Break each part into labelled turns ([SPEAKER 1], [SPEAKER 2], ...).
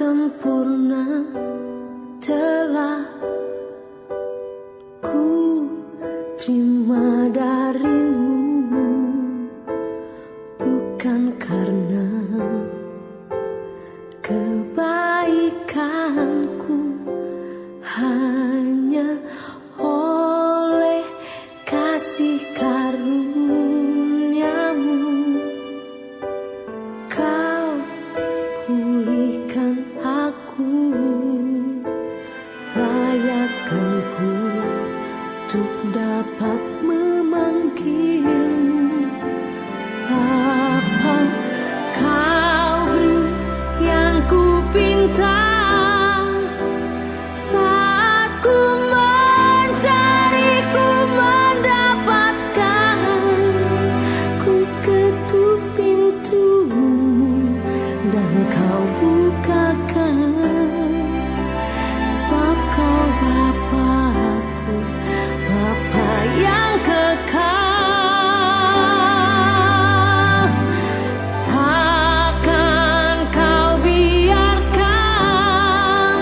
[SPEAKER 1] sempurna telah ku terima darimu, bukan karena kebaikanku, hanya oleh kasih karuniamu. Kau pulihkan aku, layakkanku untuk dapat memanggilmu Bapa. Kau beri yang ku pinta saat ku mencari, ku mendapatkan. Ku ketuk pintumu dan kau bukakan, sebab kau Bapa-Ku, Bapa yang kekal. Takkan kau biarkan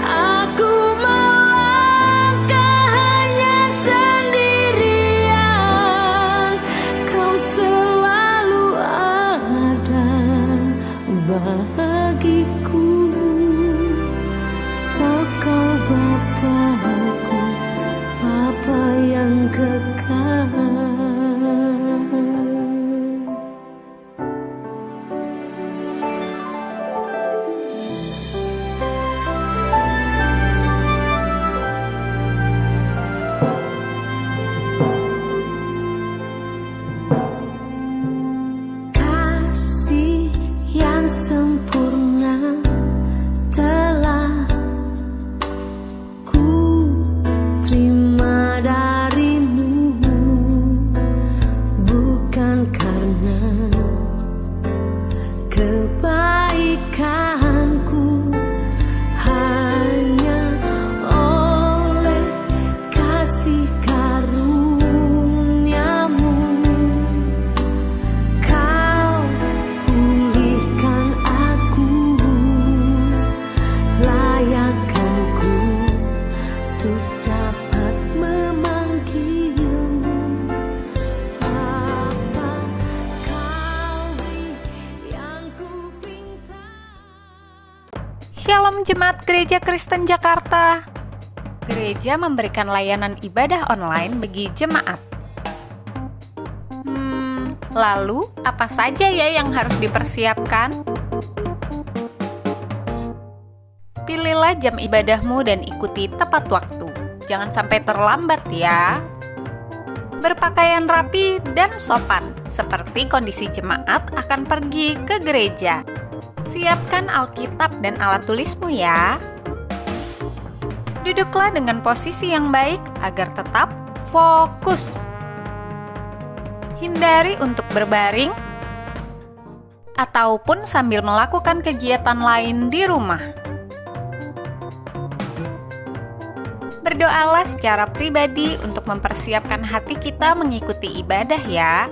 [SPEAKER 1] aku melangkah hanya sendirian. Kau selalu ada bagiku, sebab kau Bapa-Ku, Bapa yang kekal. Kasih yang sempurna telah ku terima darimu, bukan karena kebaikanku, hanya oleh kasih karuniamu. Kau pulihkan aku, layakkanku untuk dapat memanggilmu Bapa. Kau beri yang ku pinta.
[SPEAKER 2] Shalom Jemaat Gereja Kristen Jakarta. Gereja memberikan layanan ibadah online bagi jemaat. Lalu apa saja ya yang harus dipersiapkan? Pilihlah jam ibadahmu dan ikuti tepat waktu. Jangan sampai terlambat ya. Berpakaian rapi dan sopan, seperti kondisi jemaat akan pergi ke gereja. Siapkan Alkitab dan alat tulismu ya. Duduklah dengan posisi yang baik agar tetap fokus. Hindari untuk berbaring ataupun sambil melakukan kegiatan lain di rumah. Berdoalah secara pribadi untuk mempersiapkan hati kita mengikuti ibadah ya.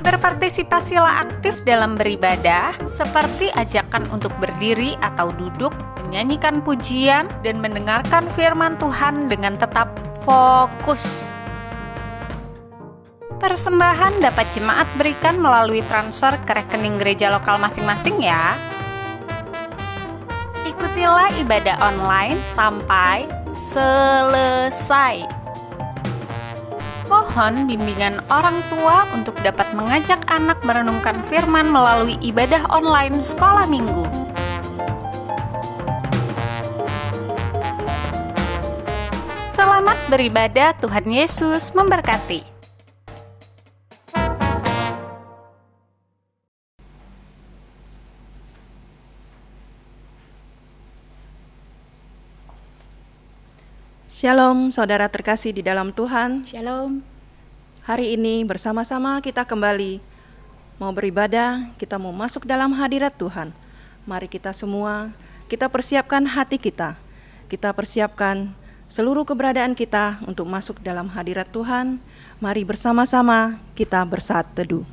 [SPEAKER 2] Berpartisipasilah aktif dalam beribadah, seperti ajakan untuk berdiri atau duduk, menyanyikan pujian, dan mendengarkan firman Tuhan dengan tetap fokus. Persembahan dapat jemaat berikan melalui transfer ke rekening gereja lokal masing-masing ya. Ikutilah ibadah online sampai selesai. Mohon bimbingan orang tua untuk dapat mengajak anak merenungkan firman melalui ibadah online sekolah minggu. Selamat beribadah, Tuhan Yesus memberkati.
[SPEAKER 3] Shalom saudara terkasih di dalam Tuhan.
[SPEAKER 4] Shalom.
[SPEAKER 3] Hari ini bersama-sama kita kembali mau beribadah, kita mau masuk dalam hadirat Tuhan. Mari kita semua, kita persiapkan hati kita. Kita persiapkan seluruh keberadaan kita untuk masuk dalam hadirat Tuhan. Mari bersama-sama kita bersaat teduh.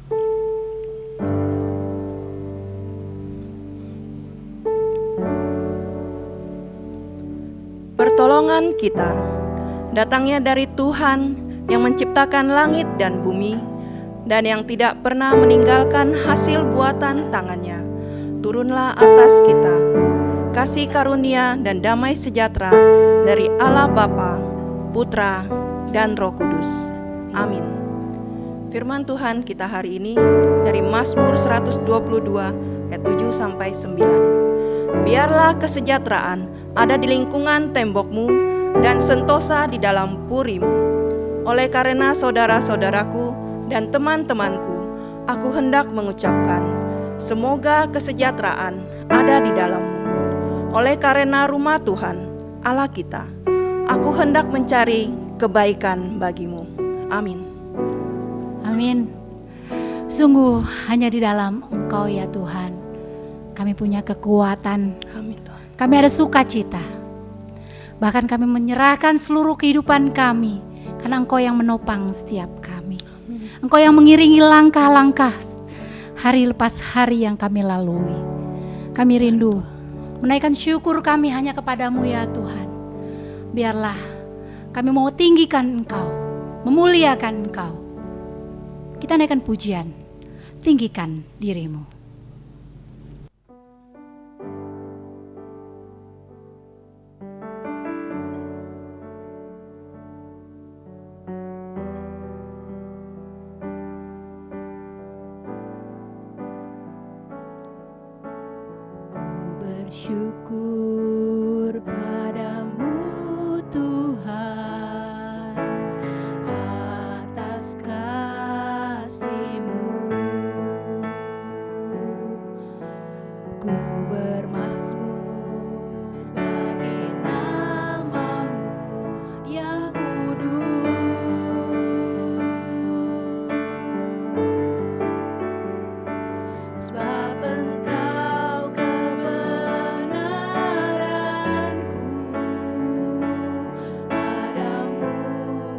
[SPEAKER 3] pertolongan kita. Datangnya dari Tuhan yang menciptakan langit dan bumi, dan yang tidak pernah meninggalkan hasil buatan tangannya. Turunlah atas kita kasih karunia dan damai sejahtera dari Allah Bapa, Putra, dan Roh Kudus. Amin. Firman Tuhan kita hari ini dari Mazmur 122 ayat 7-9. Biarlah kesejahteraan ada di lingkungan tembokmu dan sentosa di dalam purimu. Oleh karena saudara-saudaraku dan teman-temanku, aku hendak mengucapkan, semoga kesejahteraan ada di dalammu. Oleh karena rumah Tuhan, Allah kita, aku hendak mencari kebaikan bagimu. Amin.
[SPEAKER 4] Amin. Sungguh hanya di dalam Engkau ya Tuhan, kami punya kekuatan,
[SPEAKER 3] Amin Tuhan.
[SPEAKER 4] kami ada sukacita. Bahkan kami menyerahkan seluruh kehidupan kami, karena Engkau yang menopang setiap kami. Engkau yang mengiringi langkah-langkah hari lepas hari yang kami lalui. Kami rindu menaikkan syukur kami hanya kepadamu ya Tuhan. Biarlah kami mau tinggikan Engkau, memuliakan Engkau. Kita naikkan pujian, tinggikan dirimu. Bersyukur padamu Tuhan atas kasih-Mu. Ku bermazmur bagi nama-Mu yang kudus, sebab Engkau kebenaranku, padamu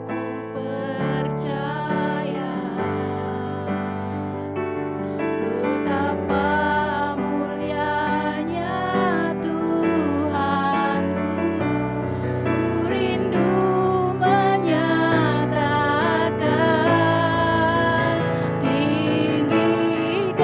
[SPEAKER 4] ku percaya. Betapa mulianya Tuhanku, ku rindu menyatakan, tinggikan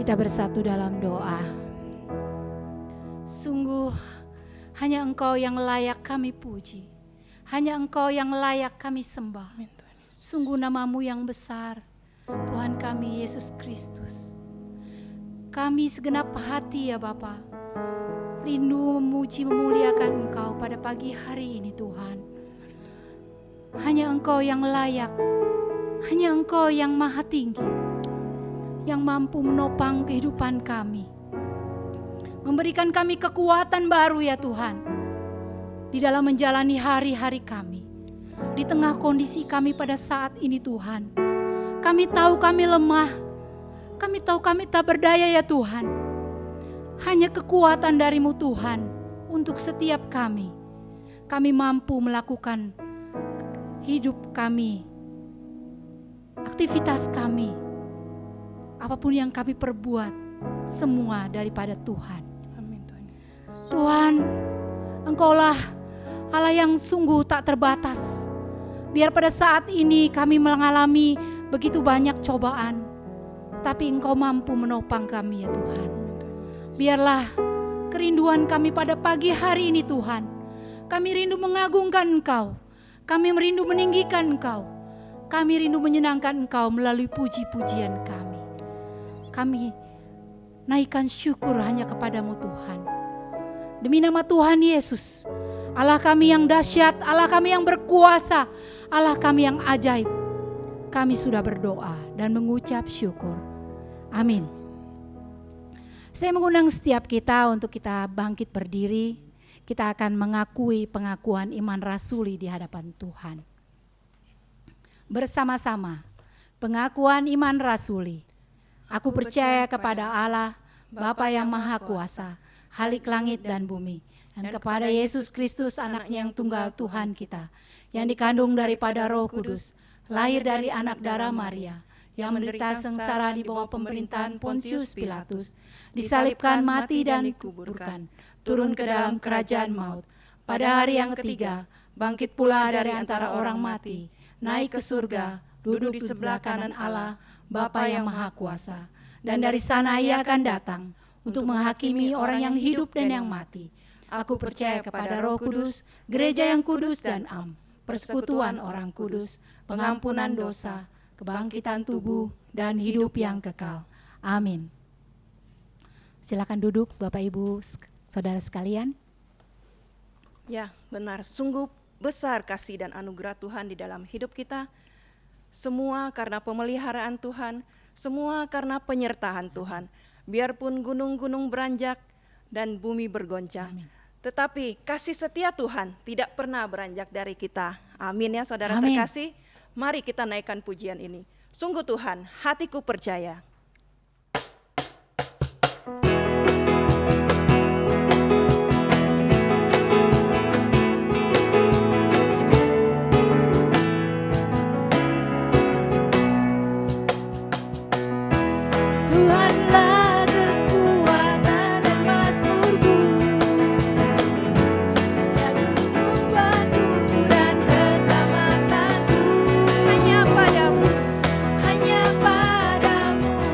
[SPEAKER 4] Kita bersatu dalam doa. Sungguh hanya Engkau yang layak kami puji. Hanya Engkau yang layak kami sembah. Sungguh nama-Mu yang besar, Tuhan kami Yesus Kristus. Kami segenap hati ya Bapa, rindu memuji memuliakan Engkau pada pagi hari ini Tuhan. Hanya Engkau yang layak, hanya Engkau yang maha tinggi, yang mampu menopang kehidupan kami, memberikan kami kekuatan baru ya Tuhan, di dalam menjalani hari-hari kami, di tengah kondisi kami pada saat ini Tuhan. Kami tahu kami lemah, kami tahu kami tak berdaya ya Tuhan. Hanya kekuatan dari-Mu Tuhan untuk setiap kami. Kami mampu melakukan hidup kami, aktivitas kami, apapun yang kami perbuat, semua daripada Tuhan.
[SPEAKER 3] Amin Tuhan Yesus.
[SPEAKER 4] Tuhan, Engkaulah Allah yang sungguh tak terbatas. Biar pada saat ini kami mengalami begitu banyak cobaan, tapi Engkau mampu menopang kami ya Tuhan. Biarlah kerinduan kami pada pagi hari ini Tuhan, kami rindu mengagungkan Engkau, kami merindu meninggikan Engkau, kami rindu menyenangkan Engkau melalui puji-pujian kami. Kami naikkan syukur hanya kepadamu Tuhan. Demi nama Tuhan Yesus, Allah kami yang dahsyat, Allah kami yang berkuasa, Allah kami yang ajaib, kami sudah berdoa dan mengucap syukur. Amin. Saya mengundang setiap kita untuk kita bangkit berdiri. Kita akan mengakui pengakuan iman rasuli di hadapan Tuhan. Bersama-sama, pengakuan iman rasuli. Aku percaya kepada Allah, Bapa yang Maha Kuasa, Khalik langit dan bumi, dan kepada Yesus Kristus anaknya yang tunggal Tuhan kita, yang dikandung daripada Roh Kudus, lahir dari anak darah Maria, yang menderita sengsara di bawah pemerintahan Pontius Pilatus, disalibkan, mati dan dikuburkan, turun ke dalam kerajaan maut. Pada hari yang ketiga, bangkit pula dari antara orang mati, naik ke surga, duduk di sebelah kanan Allah, Bapa yang Maha Kuasa. Dan dari sana Ia akan datang untuk menghakimi orang yang hidup dan yang mati. Aku percaya kepada Roh Kudus, gereja yang kudus dan am, persekutuan orang kudus, pengampunan dosa, kebangkitan tubuh, dan hidup yang kekal. Amin. Silakan duduk Bapak Ibu Saudara sekalian.
[SPEAKER 3] Ya, benar. Sungguh besar kasih dan anugerah Tuhan di dalam hidup kita. Semua karena pemeliharaan Tuhan, semua karena penyertaan Tuhan. Biarpun gunung-gunung beranjak dan bumi bergoncang, tetapi kasih setia Tuhan tidak pernah beranjak dari kita. Amin ya saudara terkasih. Mari kita naikkan pujian ini. Sungguh Tuhan, hatiku percaya.
[SPEAKER 4] Tuhanlah kekuatan dan mazmurku, ya gunung batu dan keselamatanku.
[SPEAKER 3] Hanya padamu,
[SPEAKER 4] Hanya padamu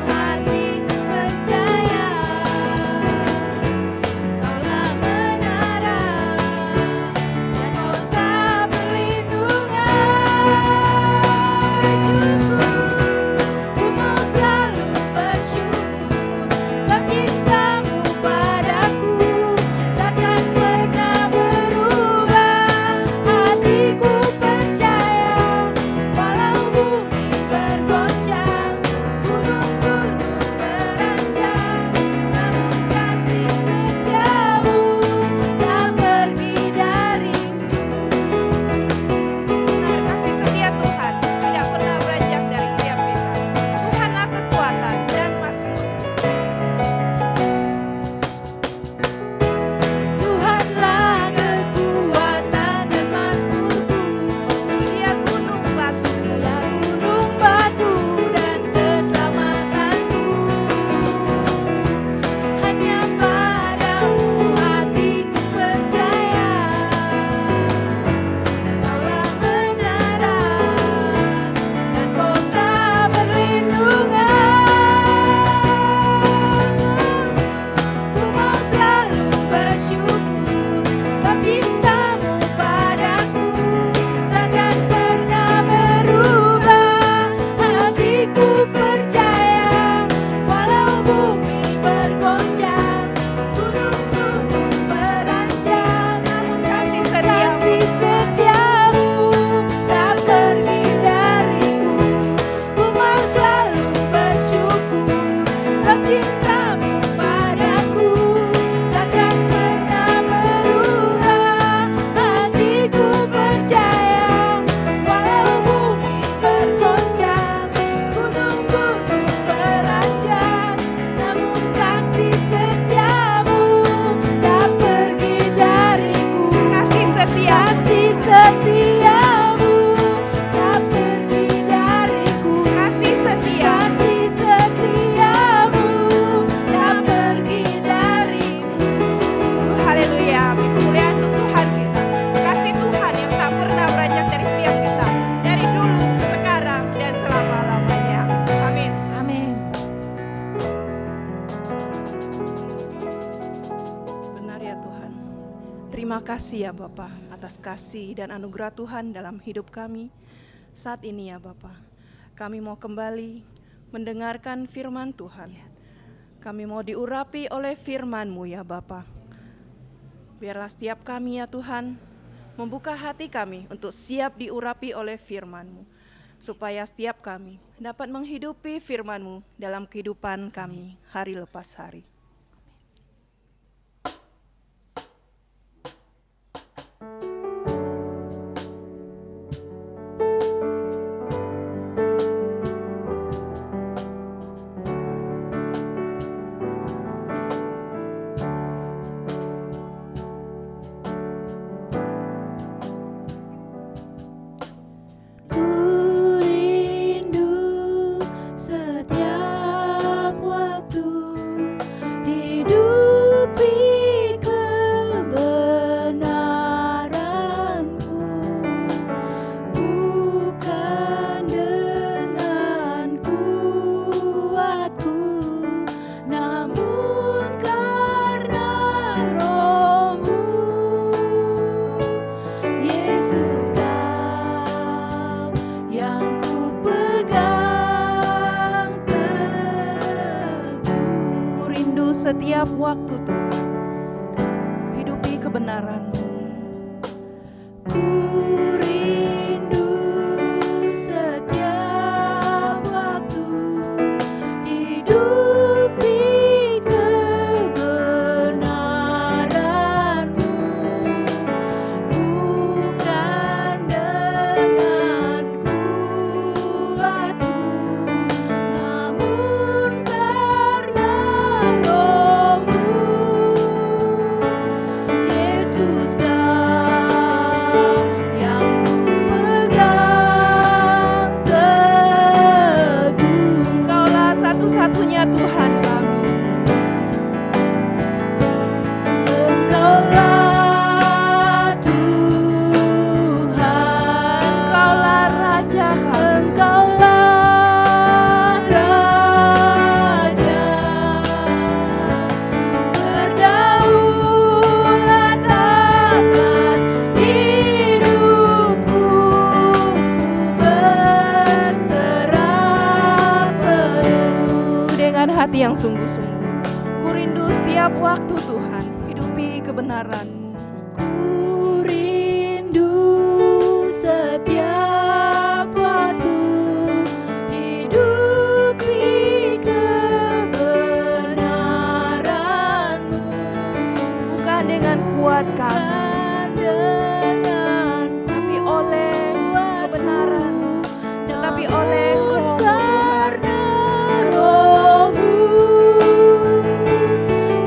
[SPEAKER 4] kasih setiamu tak pergi dariku.
[SPEAKER 3] kasih setia,
[SPEAKER 4] Kasih setiamu tak pergi dariku.
[SPEAKER 3] haleluya. Kemuliaan untuk Tuhan kita, kasih Tuhan yang tak pernah beranjak dari setiap kita, dari dulu, sekarang, dan selama-lamanya. Amin.
[SPEAKER 4] Amin.
[SPEAKER 3] Benar ya Tuhan. Terima kasih ya Bapa atas kasih dan anugerah Tuhan dalam hidup kami. Saat ini ya Bapa, kami mau kembali mendengarkan firman Tuhan. Kami mau diurapi oleh firman-Mu ya Bapa. Biarlah setiap kami ya Tuhan membuka hati kami untuk siap diurapi oleh firman-Mu, supaya setiap kami dapat menghidupi firman-Mu dalam kehidupan kami hari lepas hari.
[SPEAKER 4] Ku rindu setiap waktu hidupi kebenaran-Mu, bukan dengan kuatku, namun karena Roh-Mu. Yesus, Kau yang ku pegang teguh.
[SPEAKER 3] Ku rindu setiap waktu Tuhan, hidupi kebenaran-Mu.
[SPEAKER 4] Ku rindu setiap waktu hidupi kebenaran-Mu, bukan dengan kuatku, namun karena Roh-Mu. Yesus, Kau yang ku pegang teguh.
[SPEAKER 3] Engkaulah satu-satunya Tuhan kami.
[SPEAKER 4] Engkaulah Tuhan,
[SPEAKER 3] Engkaulah Raja kami.
[SPEAKER 4] Engkaulah Raja, berdaulat atas hidupku, ku berserah penuh.
[SPEAKER 3] Dengan hati yang sungguh-sungguh, ku rindu setiap waktu Tuhan, hidupi kebenaran-Mu.
[SPEAKER 4] Ku rindu setiap waktu hidupi kebenaran-Mu,
[SPEAKER 3] Bukan dengan kuat kami,
[SPEAKER 4] bukan dengan
[SPEAKER 3] tapi oleh kebenaran, tetapi oleh Roh-Mu Tuhan.
[SPEAKER 4] karena Roh-Mu.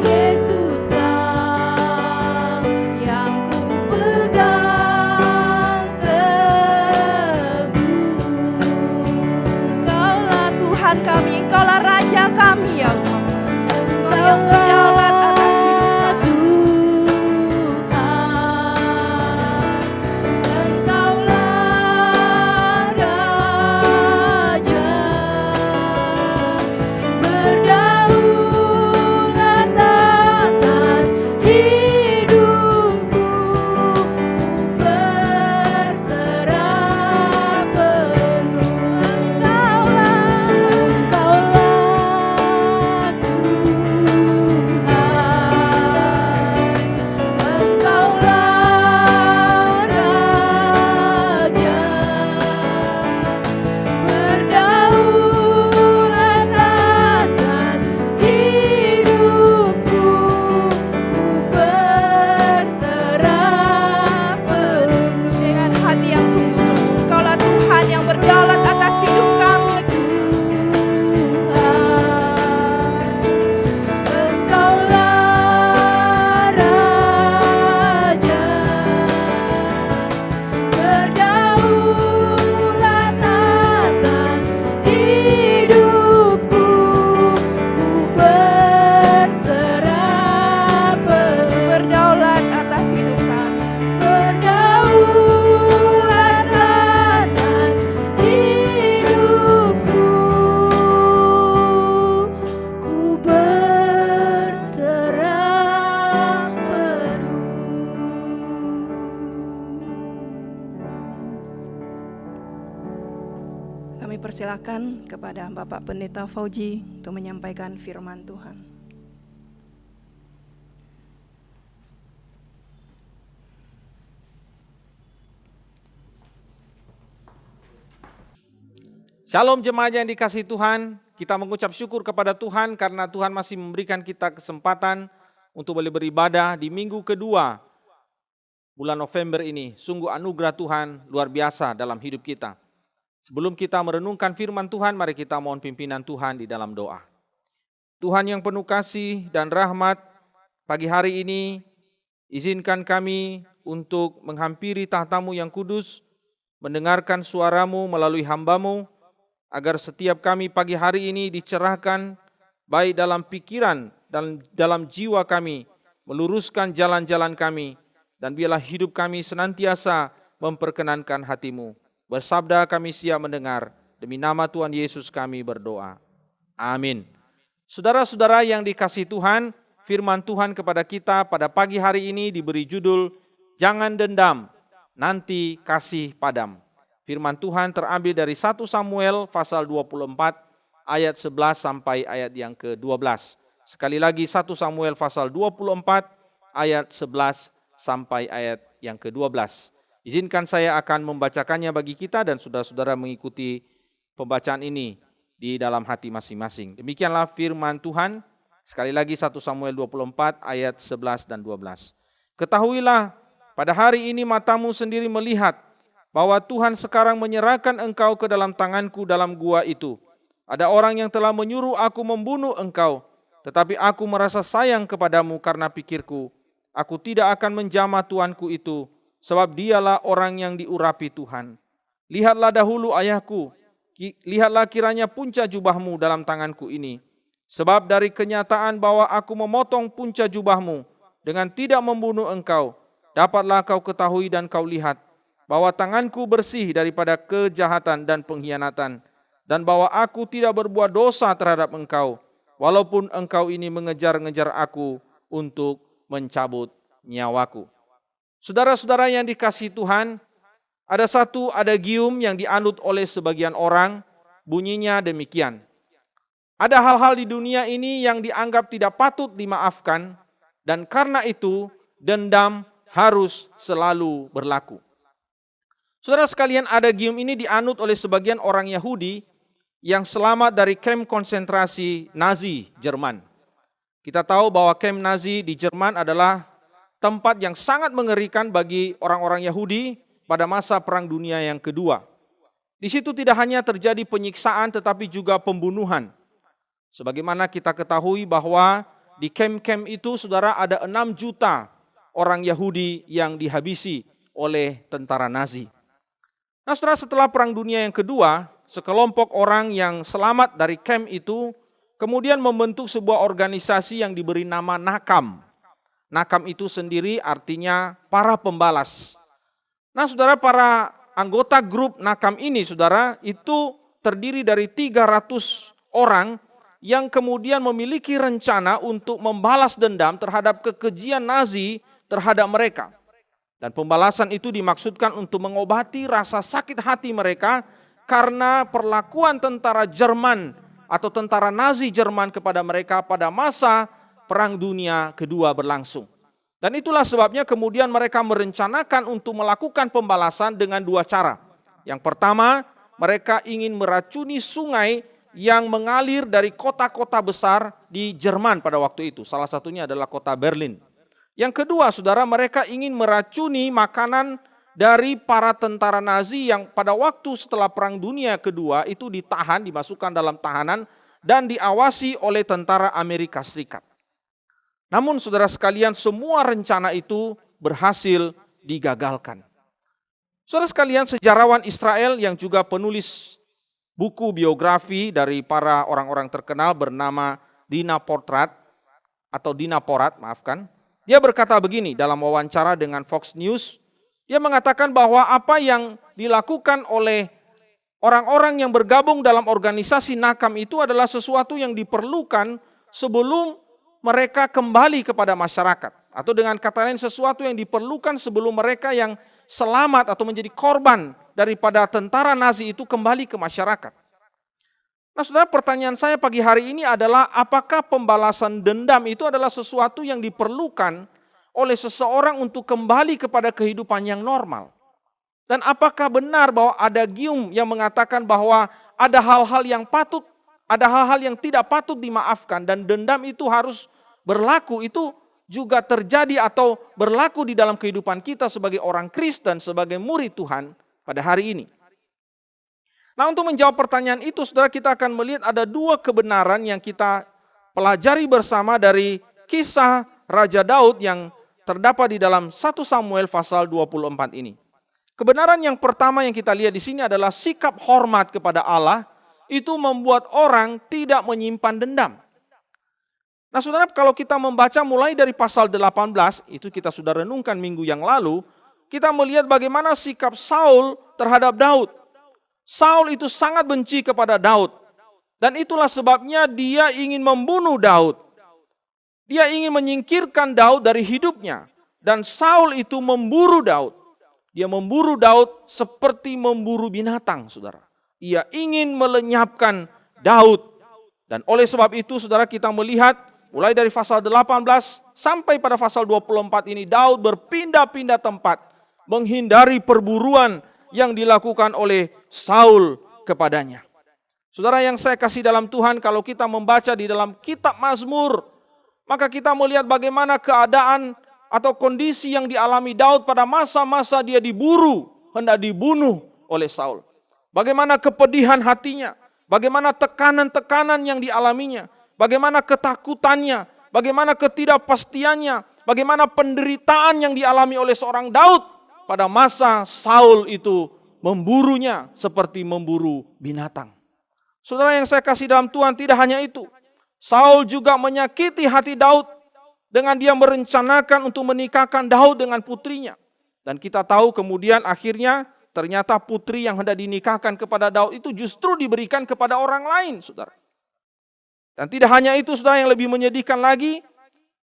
[SPEAKER 4] Yesus, Kau
[SPEAKER 3] Kami persilakan kepada Bapak Pendeta Fauji untuk menyampaikan firman Tuhan.
[SPEAKER 5] Shalom jemaat yang dikasihi Tuhan, kita mengucap syukur kepada Tuhan karena Tuhan masih memberikan kita kesempatan untuk boleh beribadah di minggu kedua bulan November ini. Sungguh anugerah Tuhan luar biasa dalam hidup kita. Sebelum kita merenungkan firman Tuhan, mari kita mohon pimpinan Tuhan di dalam doa. Tuhan yang penuh kasih dan rahmat, pagi hari ini izinkan kami untuk menghampiri tahta-Mu yang kudus, mendengarkan suara-Mu melalui hamba-Mu, agar setiap kami pagi hari ini dicerahkan baik dalam pikiran dan dalam jiwa kami, meluruskan jalan-jalan kami, dan biarlah hidup kami senantiasa memperkenankan hati-Mu. Bersabda kami siap mendengar, demi nama Tuhan Yesus kami berdoa. Amin. Saudara-saudara yang dikasihi Tuhan, firman Tuhan kepada kita pada pagi hari ini diberi judul, Jangan Dendam, Nanti Kasih Padam. Firman Tuhan terambil dari 1 Samuel pasal 24 ayat 11 sampai ayat yang ke-12. Sekali lagi 1 Samuel pasal 24 ayat 11 sampai ayat yang ke-12. Izinkan saya akan membacakannya bagi kita dan saudara-saudara mengikuti pembacaan ini di dalam hati masing-masing. Demikianlah firman Tuhan. Sekali lagi 1 Samuel 24 ayat 11 dan 12. Ketahuilah pada hari ini matamu sendiri melihat bahwa Tuhan sekarang menyerahkan engkau ke dalam tanganku dalam gua itu. Ada orang yang telah menyuruh aku membunuh engkau, tetapi aku merasa sayang kepadamu karena pikirku, aku tidak akan menjamah tuanku itu, sebab dialah orang yang diurapi Tuhan. Lihatlah dahulu ayahku, lihatlah kiranya punca jubahmu dalam tanganku ini. Sebab dari kenyataan bahwa aku memotong punca jubahmu dengan tidak membunuh engkau, dapatlah kau ketahui dan kau lihat, bahwa tanganku bersih daripada kejahatan dan pengkhianatan, dan bahwa aku tidak berbuat dosa terhadap engkau, walaupun engkau ini mengejar-ngejar aku untuk mencabut nyawaku. Saudara-saudara yang dikasihi Tuhan, ada satu adagium yang dianut oleh sebagian orang, bunyinya demikian. Ada hal-hal di dunia ini yang dianggap tidak patut dimaafkan, dan karena itu dendam harus selalu berlaku. Saudara sekalian, adagium ini dianut oleh sebagian orang Yahudi yang selamat dari kamp konsentrasi Nazi Jerman. Kita tahu bahwa kamp Nazi di Jerman adalah tempat yang sangat mengerikan bagi orang-orang Yahudi pada masa Perang Dunia yang kedua. Di situ tidak hanya terjadi penyiksaan tetapi juga pembunuhan. Sebagaimana kita ketahui bahwa di kamp-kamp itu saudara ada 6 juta orang Yahudi yang dihabisi oleh tentara Nazi. Nah saudara, setelah Perang Dunia yang kedua, sekelompok orang yang selamat dari kamp itu kemudian membentuk sebuah organisasi yang diberi nama Nakam. Nakam itu sendiri artinya para pembalas. Nah saudara, para anggota grup Nakam ini saudara itu terdiri dari 300 orang yang kemudian memiliki rencana untuk membalas dendam terhadap kekejian Nazi terhadap mereka. Dan pembalasan itu dimaksudkan untuk mengobati rasa sakit hati mereka karena perlakuan tentara Jerman atau tentara Nazi Jerman kepada mereka pada masa Perang Dunia Kedua berlangsung. Dan itulah sebabnya kemudian mereka merencanakan untuk melakukan pembalasan dengan 2 cara. Yang pertama, mereka ingin meracuni sungai yang mengalir dari kota-kota besar di Jerman pada waktu itu. Salah satunya adalah kota Berlin. Yang kedua, saudara, mereka ingin meracuni makanan dari para tentara Nazi yang pada waktu setelah Perang Dunia Kedua itu ditahan, dimasukkan dalam tahanan dan diawasi oleh tentara Amerika Serikat. Namun saudara sekalian, semua rencana itu berhasil digagalkan. Saudara sekalian, sejarawan Israel yang juga penulis buku biografi dari para orang-orang terkenal bernama Dina Porat, dia berkata begini dalam wawancara dengan Fox News. Dia mengatakan bahwa apa yang dilakukan oleh orang-orang yang bergabung dalam organisasi Nakam itu adalah sesuatu yang diperlukan sebelum mereka kembali kepada masyarakat. Atau dengan kata lain, sesuatu yang diperlukan sebelum mereka yang selamat atau menjadi korban daripada tentara Nazi itu kembali ke masyarakat. Nah saudara, pertanyaan saya pagi hari ini adalah apakah pembalasan dendam itu adalah sesuatu yang diperlukan oleh seseorang untuk kembali kepada kehidupan yang normal? Dan apakah benar bahwa ada gium yang mengatakan bahwa ada hal-hal yang patut, ada hal-hal yang tidak patut dimaafkan dan dendam itu harus berlaku, itu juga terjadi atau berlaku di dalam kehidupan kita sebagai orang Kristen, sebagai murid Tuhan pada hari ini? Nah, untuk menjawab pertanyaan itu, saudara, kita akan melihat ada dua kebenaran yang kita pelajari bersama dari kisah Raja Daud yang terdapat di dalam 1 Samuel pasal 24 ini. Kebenaran yang pertama yang kita lihat di sini adalah sikap hormat kepada Allah itu membuat orang tidak menyimpan dendam. Nah, saudara, kalau kita membaca mulai dari pasal 18, itu kita sudah renungkan minggu yang lalu, kita melihat bagaimana sikap Saul terhadap Daud. Saul itu sangat benci kepada Daud. Dan itulah sebabnya dia ingin membunuh Daud. Dia ingin menyingkirkan Daud dari hidupnya. Dan Saul itu memburu Daud. Dia memburu Daud seperti memburu binatang, saudara. Ia ingin melenyapkan Daud. Dan oleh sebab itu, saudara, kita melihat mulai dari pasal 18 sampai pada pasal 24 ini, Daud berpindah-pindah tempat menghindari perburuan yang dilakukan oleh Saul kepadanya. Saudara yang saya kasih dalam Tuhan, kalau kita membaca di dalam kitab Mazmur, maka kita melihat bagaimana keadaan atau kondisi yang dialami Daud pada masa-masa dia diburu, hendak dibunuh oleh Saul. Bagaimana kepedihan hatinya, bagaimana tekanan-tekanan yang dialaminya, bagaimana ketakutannya, bagaimana ketidakpastiannya, bagaimana penderitaan yang dialami oleh seorang Daud pada masa Saul itu memburunya seperti memburu binatang. Saudara yang saya kasih dalam Tuhan, tidak hanya itu. Saul juga menyakiti hati Daud dengan dia merencanakan untuk menikahkan Daud dengan putrinya. Dan kita tahu kemudian akhirnya ternyata putri yang hendak dinikahkan kepada Daud itu justru diberikan kepada orang lain, saudara. Dan tidak hanya itu, saudara, yang lebih menyedihkan lagi,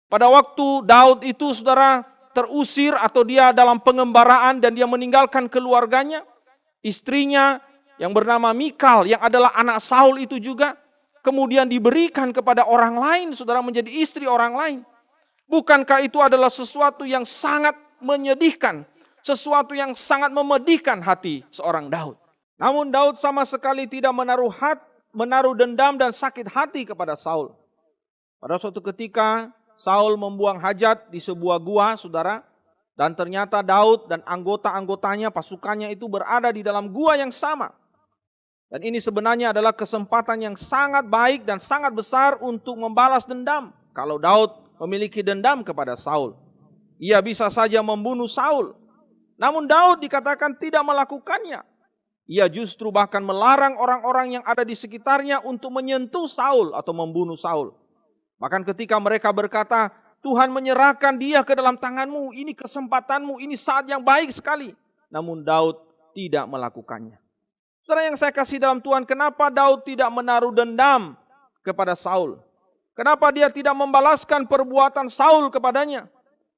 [SPEAKER 5] pada waktu Daud itu, saudara, terusir atau dia dalam pengembaraan dan dia meninggalkan keluarganya, istrinya yang bernama Mikal yang adalah anak Saul itu juga kemudian diberikan kepada orang lain, saudara, menjadi istri orang lain. Bukankah itu adalah sesuatu yang sangat menyedihkan, sesuatu yang sangat memedihkan hati seorang Daud. Namun Daud sama sekali tidak menaruh dendam dan sakit hati kepada Saul. Pada suatu ketika Saul membuang hajat di sebuah gua, saudara, dan ternyata Daud dan anggota-anggotanya, pasukannya itu berada di dalam gua yang sama. Dan ini sebenarnya adalah kesempatan yang sangat baik dan sangat besar untuk membalas dendam. Kalau Daud memiliki dendam kepada Saul, ia bisa saja membunuh Saul. Namun Daud dikatakan tidak melakukannya. Ia justru bahkan melarang orang-orang yang ada di sekitarnya untuk menyentuh Saul atau membunuh Saul. Bahkan ketika mereka berkata, Tuhan menyerahkan dia ke dalam tanganmu, ini kesempatanmu, ini saat yang baik sekali. Namun Daud tidak melakukannya. Saudara yang saya kasih dalam Tuhan, kenapa Daud tidak menaruh dendam kepada Saul? Kenapa dia tidak membalaskan perbuatan Saul kepadanya?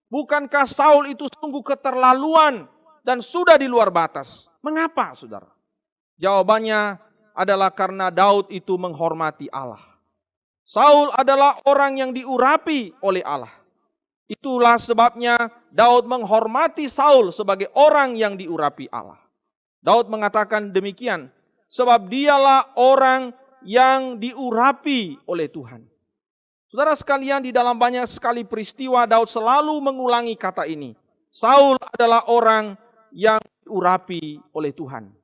[SPEAKER 5] Bukankah Saul itu sungguh keterlaluan dan sudah di luar batas? Mengapa, saudara? Jawabannya adalah karena Daud itu menghormati Allah. Saul adalah orang yang diurapi oleh Allah. Itulah sebabnya Daud menghormati Saul sebagai orang yang diurapi Allah. Daud mengatakan demikian, sebab dialah orang yang diurapi oleh Tuhan. Saudara sekalian, di dalam banyak sekali peristiwa Daud selalu mengulangi kata ini. Saul adalah orang yang diurapi oleh Tuhan.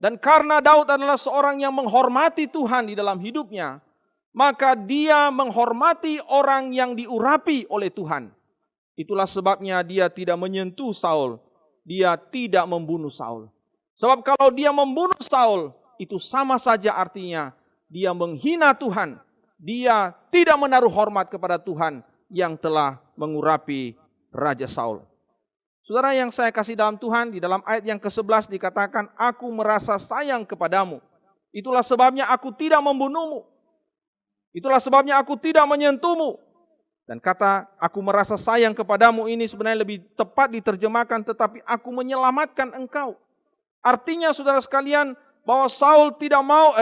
[SPEAKER 5] Dan karena Daud adalah seorang yang menghormati Tuhan di dalam hidupnya, maka dia menghormati orang yang diurapi oleh Tuhan. Itulah sebabnya dia tidak menyentuh Saul, dia tidak membunuh Saul. Sebab kalau dia membunuh Saul, itu sama saja artinya dia menghina Tuhan. Dia tidak menaruh hormat kepada Tuhan yang telah mengurapi Raja Saul. Saudara yang saya kasih dalam Tuhan, di dalam ayat yang ke-11 dikatakan, aku merasa sayang kepadamu. Itulah sebabnya aku tidak membunuhmu. Itulah sebabnya aku tidak menyentuhmu. Dan kata aku merasa sayang kepadamu ini sebenarnya lebih tepat diterjemahkan, tetapi aku menyelamatkan engkau. Artinya saudara sekalian, bahwa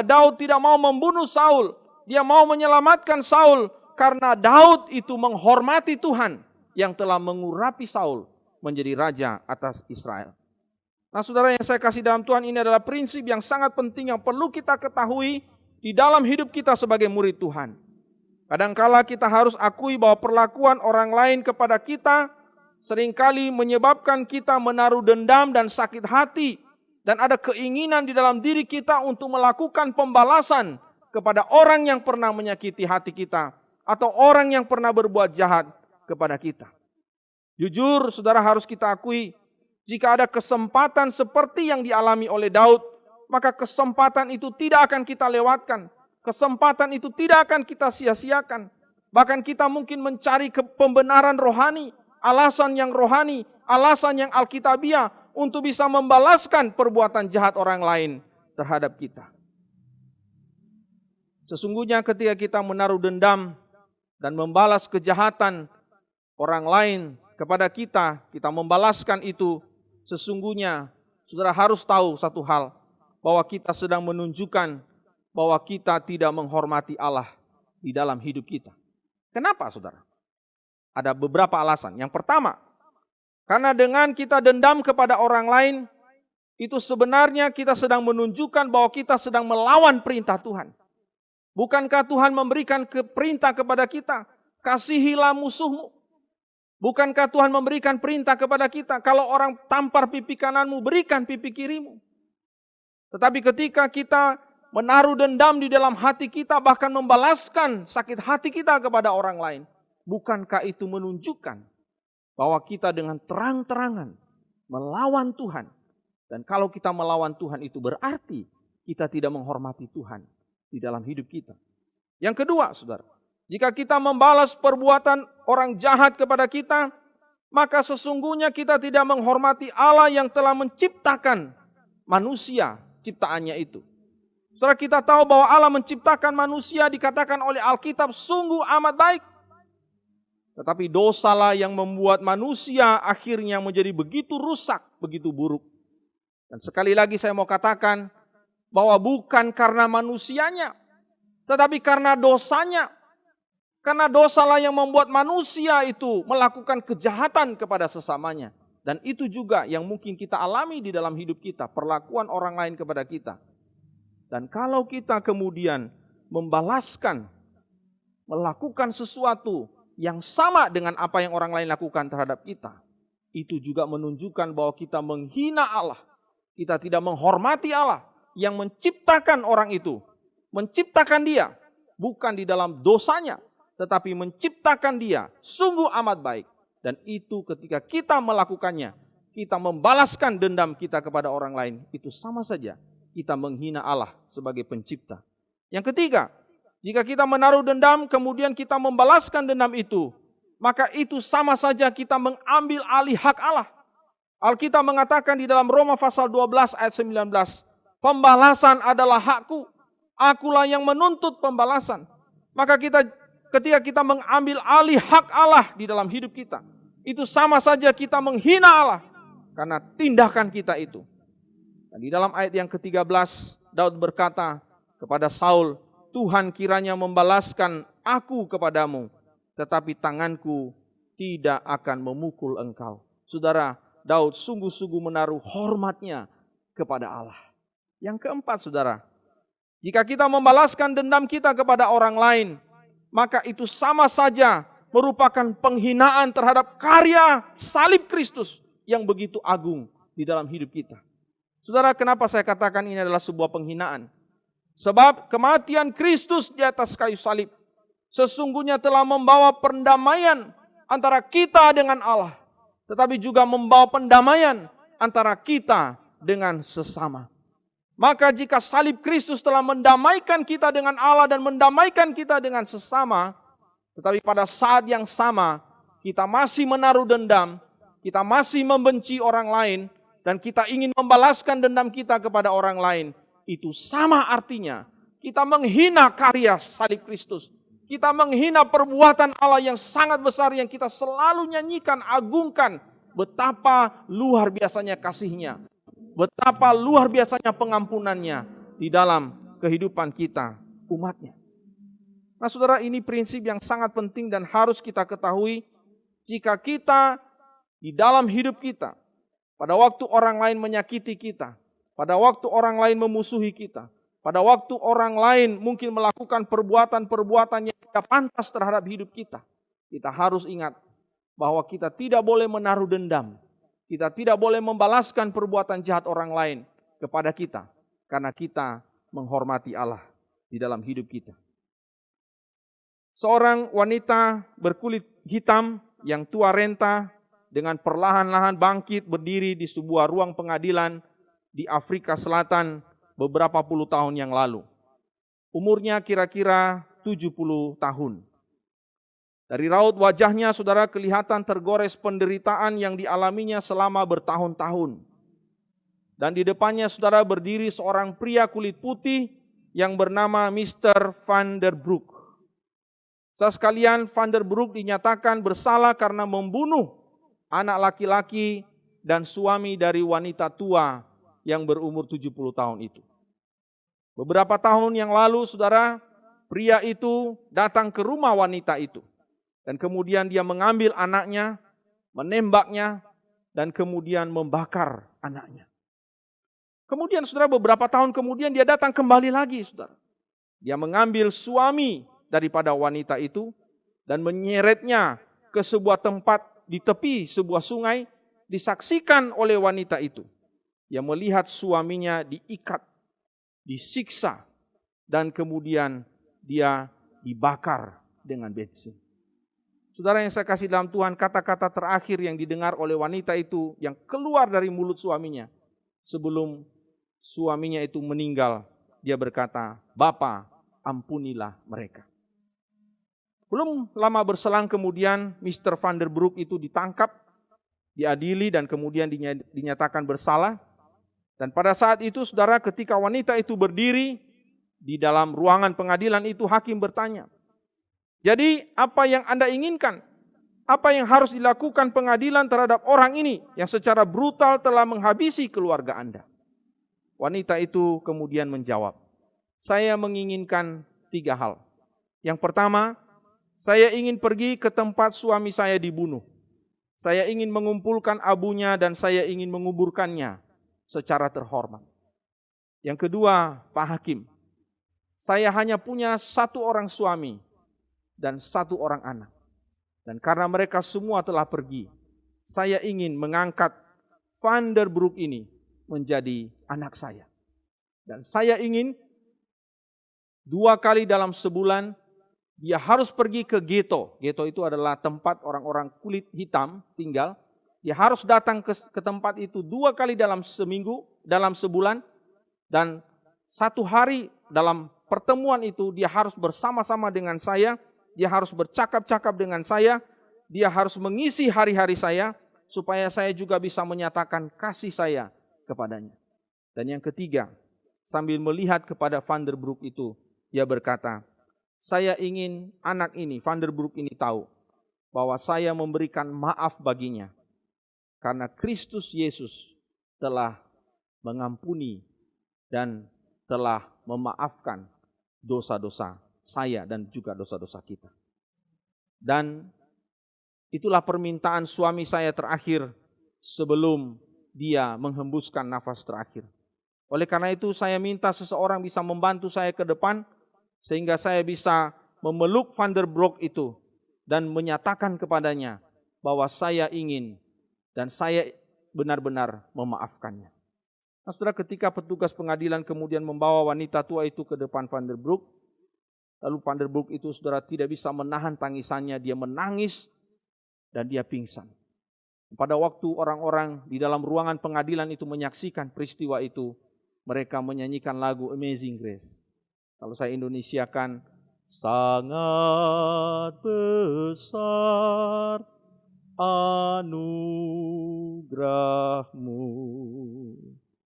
[SPEAKER 5] Daud tidak mau membunuh Saul. Dia mau menyelamatkan Saul karena Daud itu menghormati Tuhan yang telah mengurapi Saul menjadi raja atas Israel. Nah, saudara yang saya kasih dalam Tuhan, ini adalah prinsip yang sangat penting yang perlu kita ketahui di dalam hidup kita sebagai murid Tuhan. Kadangkala kita harus akui bahwa perlakuan orang lain kepada kita seringkali menyebabkan kita menaruh dendam dan sakit hati, dan ada keinginan di dalam diri kita untuk melakukan pembalasan kepada orang yang pernah menyakiti hati kita atau orang yang pernah berbuat jahat kepada kita. Jujur, saudara, harus kita akui, jika ada kesempatan seperti yang dialami oleh Daud, maka kesempatan itu tidak akan kita lewatkan. Kesempatan itu tidak akan kita sia-siakan. Bahkan kita mungkin mencari pembenaran rohani, alasan yang rohani, alasan yang alkitabiah untuk bisa membalaskan perbuatan jahat orang lain terhadap kita. Sesungguhnya ketika kita menaruh dendam dan membalas kejahatan orang lain kepada kita, kita membalaskan itu, sesungguhnya saudara harus tahu satu hal, bahwa kita sedang menunjukkan bahwa kita tidak menghormati Allah di dalam hidup kita. Kenapa, saudara? Ada beberapa alasan. Yang pertama, karena dengan kita dendam kepada orang lain, itu sebenarnya kita sedang menunjukkan bahwa kita sedang melawan perintah Tuhan. Bukankah Tuhan memberikan perintah kepada kita, kasihilah musuhmu? Bukankah Tuhan memberikan perintah kepada kita, kalau orang tampar pipi kananmu, berikan pipi kirimu? Tetapi ketika kita menaruh dendam di dalam hati kita, bahkan membalaskan sakit hati kita kepada orang lain, bukankah itu menunjukkan bahwa kita dengan terang-terangan melawan Tuhan? Dan kalau kita melawan Tuhan, itu berarti kita tidak menghormati Tuhan di dalam hidup kita. Yang kedua, saudara, jika kita membalas perbuatan orang jahat kepada kita, maka sesungguhnya kita tidak menghormati Allah yang telah menciptakan manusia ciptaannya itu. Saudara, kita tahu bahwa Allah menciptakan manusia, dikatakan oleh Alkitab, sungguh amat baik. Tetapi dosalah yang membuat manusia akhirnya menjadi begitu rusak, begitu buruk. Dan sekali lagi saya mau katakan bahwa bukan karena manusianya, tetapi karena dosanya. Karena dosalah yang membuat manusia itu melakukan kejahatan kepada sesamanya. Dan itu juga yang mungkin kita alami di dalam hidup kita, perlakuan orang lain kepada kita. Dan kalau kita kemudian membalaskan, melakukan sesuatu yang sama dengan apa yang orang lain lakukan terhadap kita, itu juga menunjukkan bahwa kita menghina Allah. Kita tidak menghormati Allah yang menciptakan orang itu. Menciptakan dia, bukan di dalam dosanya, tetapi menciptakan dia sungguh amat baik. Dan itu ketika kita melakukannya, kita membalaskan dendam kita kepada orang lain, itu sama saja kita menghina Allah sebagai pencipta. Yang ketiga, jika kita menaruh dendam kemudian kita membalaskan dendam itu, maka itu sama saja kita mengambil alih hak Allah. Alkitab mengatakan di dalam Roma pasal 12 ayat 19, pembalasan adalah hakku, akulah yang menuntut pembalasan. Maka ketika kita mengambil alih hak Allah di dalam hidup kita, itu sama saja kita menghina Allah karena tindakan kita itu. Dan di dalam ayat yang ke-13, Daud berkata kepada Saul, Tuhan kiranya membalaskan aku kepadamu, tetapi tanganku tidak akan memukul engkau. Saudara, Daud sungguh-sungguh menaruh hormatnya kepada Allah. Yang keempat, saudara, jika kita membalaskan dendam kita kepada orang lain, maka itu sama saja merupakan penghinaan terhadap karya salib Kristus yang begitu agung di dalam hidup kita. Saudara, kenapa saya katakan ini adalah sebuah penghinaan? Sebab kematian Kristus di atas kayu salib sesungguhnya telah membawa perdamaian antara kita dengan Allah, tetapi juga membawa pendamaian antara kita dengan sesama. Maka jika salib Kristus telah mendamaikan kita dengan Allah dan mendamaikan kita dengan sesama, tetapi pada saat yang sama kita masih menaruh dendam, kita masih membenci orang lain, dan kita ingin membalaskan dendam kita kepada orang lain, itu sama artinya kita menghina karya salib Kristus. Kita menghina perbuatan Allah yang sangat besar yang kita selalu nyanyikan, agungkan betapa luar biasanya kasih-Nya. betapa luar biasanya pengampunannya di dalam kehidupan kita, umatnya. Nah saudara, ini prinsip yang sangat penting dan harus kita ketahui jika kita di dalam hidup kita, pada waktu orang lain menyakiti kita, pada waktu orang lain memusuhi kita, pada waktu orang lain mungkin melakukan perbuatan-perbuatan yang tidak pantas terhadap hidup kita, kita harus ingat bahwa kita tidak boleh menaruh dendam. Kita tidak boleh membalaskan perbuatan jahat orang lain kepada kita, karena kita menghormati Allah di dalam hidup kita. Seorang wanita berkulit hitam yang tua renta dengan perlahan-lahan bangkit berdiri di sebuah ruang pengadilan di Afrika Selatan beberapa puluh tahun yang lalu. Umurnya kira-kira 70 tahun. Dari raut wajahnya saudara kelihatan tergores penderitaan yang dialaminya selama bertahun-tahun. Dan di depannya saudara berdiri seorang pria kulit putih yang bernama Mr. Van der Broek. Saudara sekalian, Van der Broek dinyatakan bersalah karena membunuh anak laki-laki dan suami dari wanita tua yang berumur 70 tahun itu. Beberapa tahun yang lalu saudara, pria itu datang ke rumah wanita itu. Dan kemudian dia mengambil anaknya, menembaknya, dan kemudian membakar anaknya. Kemudian saudara, beberapa tahun kemudian dia datang kembali lagi saudara. Dia mengambil suami daripada wanita itu dan menyeretnya ke sebuah tempat di tepi sebuah sungai, disaksikan oleh wanita itu. Dia melihat suaminya diikat, disiksa, dan kemudian dia dibakar dengan bensin. Saudara yang saya kasih dalam Tuhan, kata-kata terakhir yang didengar oleh wanita itu yang keluar dari mulut suaminya sebelum suaminya itu meninggal, dia berkata, "Bapa, ampunilah mereka." Belum lama berselang kemudian Mr. Van der Broek itu ditangkap, diadili dan kemudian dinyatakan bersalah. Dan pada saat itu saudara, ketika wanita itu berdiri di dalam ruangan pengadilan itu, hakim bertanya, "Jadi apa yang Anda inginkan? Apa yang harus dilakukan pengadilan terhadap orang ini yang secara brutal telah menghabisi keluarga Anda?" Wanita itu kemudian menjawab, "Saya menginginkan 3 hal. Yang pertama, saya ingin pergi ke tempat suami saya dibunuh. Saya ingin mengumpulkan abunya dan saya ingin menguburkannya secara terhormat. Yang kedua, Pak Hakim, saya hanya punya 1 orang suami dan 1 orang anak. Dan karena mereka semua telah pergi, saya ingin mengangkat Van der Broek ini menjadi anak saya. Dan saya ingin 2 kali dalam sebulan dia harus pergi ke ghetto. Ghetto itu adalah tempat orang-orang kulit hitam tinggal. Dia harus datang ke tempat itu 2 kali dalam seminggu, dalam sebulan. Dan 1 hari dalam pertemuan itu dia harus bersama-sama dengan saya. Dia harus bercakap-cakap dengan saya. Dia harus mengisi hari-hari saya supaya saya juga bisa menyatakan kasih saya kepadanya. Dan yang ketiga, sambil melihat kepada Van der Broek itu, dia berkata, "Saya ingin anak ini, Van der Broek ini tahu bahwa saya memberikan maaf baginya karena Kristus Yesus telah mengampuni dan telah memaafkan dosa-dosa saya dan juga dosa-dosa kita. Dan itulah permintaan suami saya terakhir sebelum dia menghembuskan nafas terakhir. Oleh karena itu saya minta seseorang bisa membantu saya ke depan sehingga saya bisa memeluk Van der Broek itu dan menyatakan kepadanya bahwa saya ingin dan saya benar-benar memaafkannya." Nah, saudara, ketika petugas pengadilan kemudian membawa wanita tua itu ke depan Van der Broek, lalu Van der Broek itu saudara tidak bisa menahan tangisannya, dia menangis dan dia pingsan. Pada waktu orang-orang di dalam ruangan pengadilan itu menyaksikan peristiwa itu, mereka menyanyikan lagu Amazing Grace. Kalau saya Indonesiakan, sangat besar anugerahmu.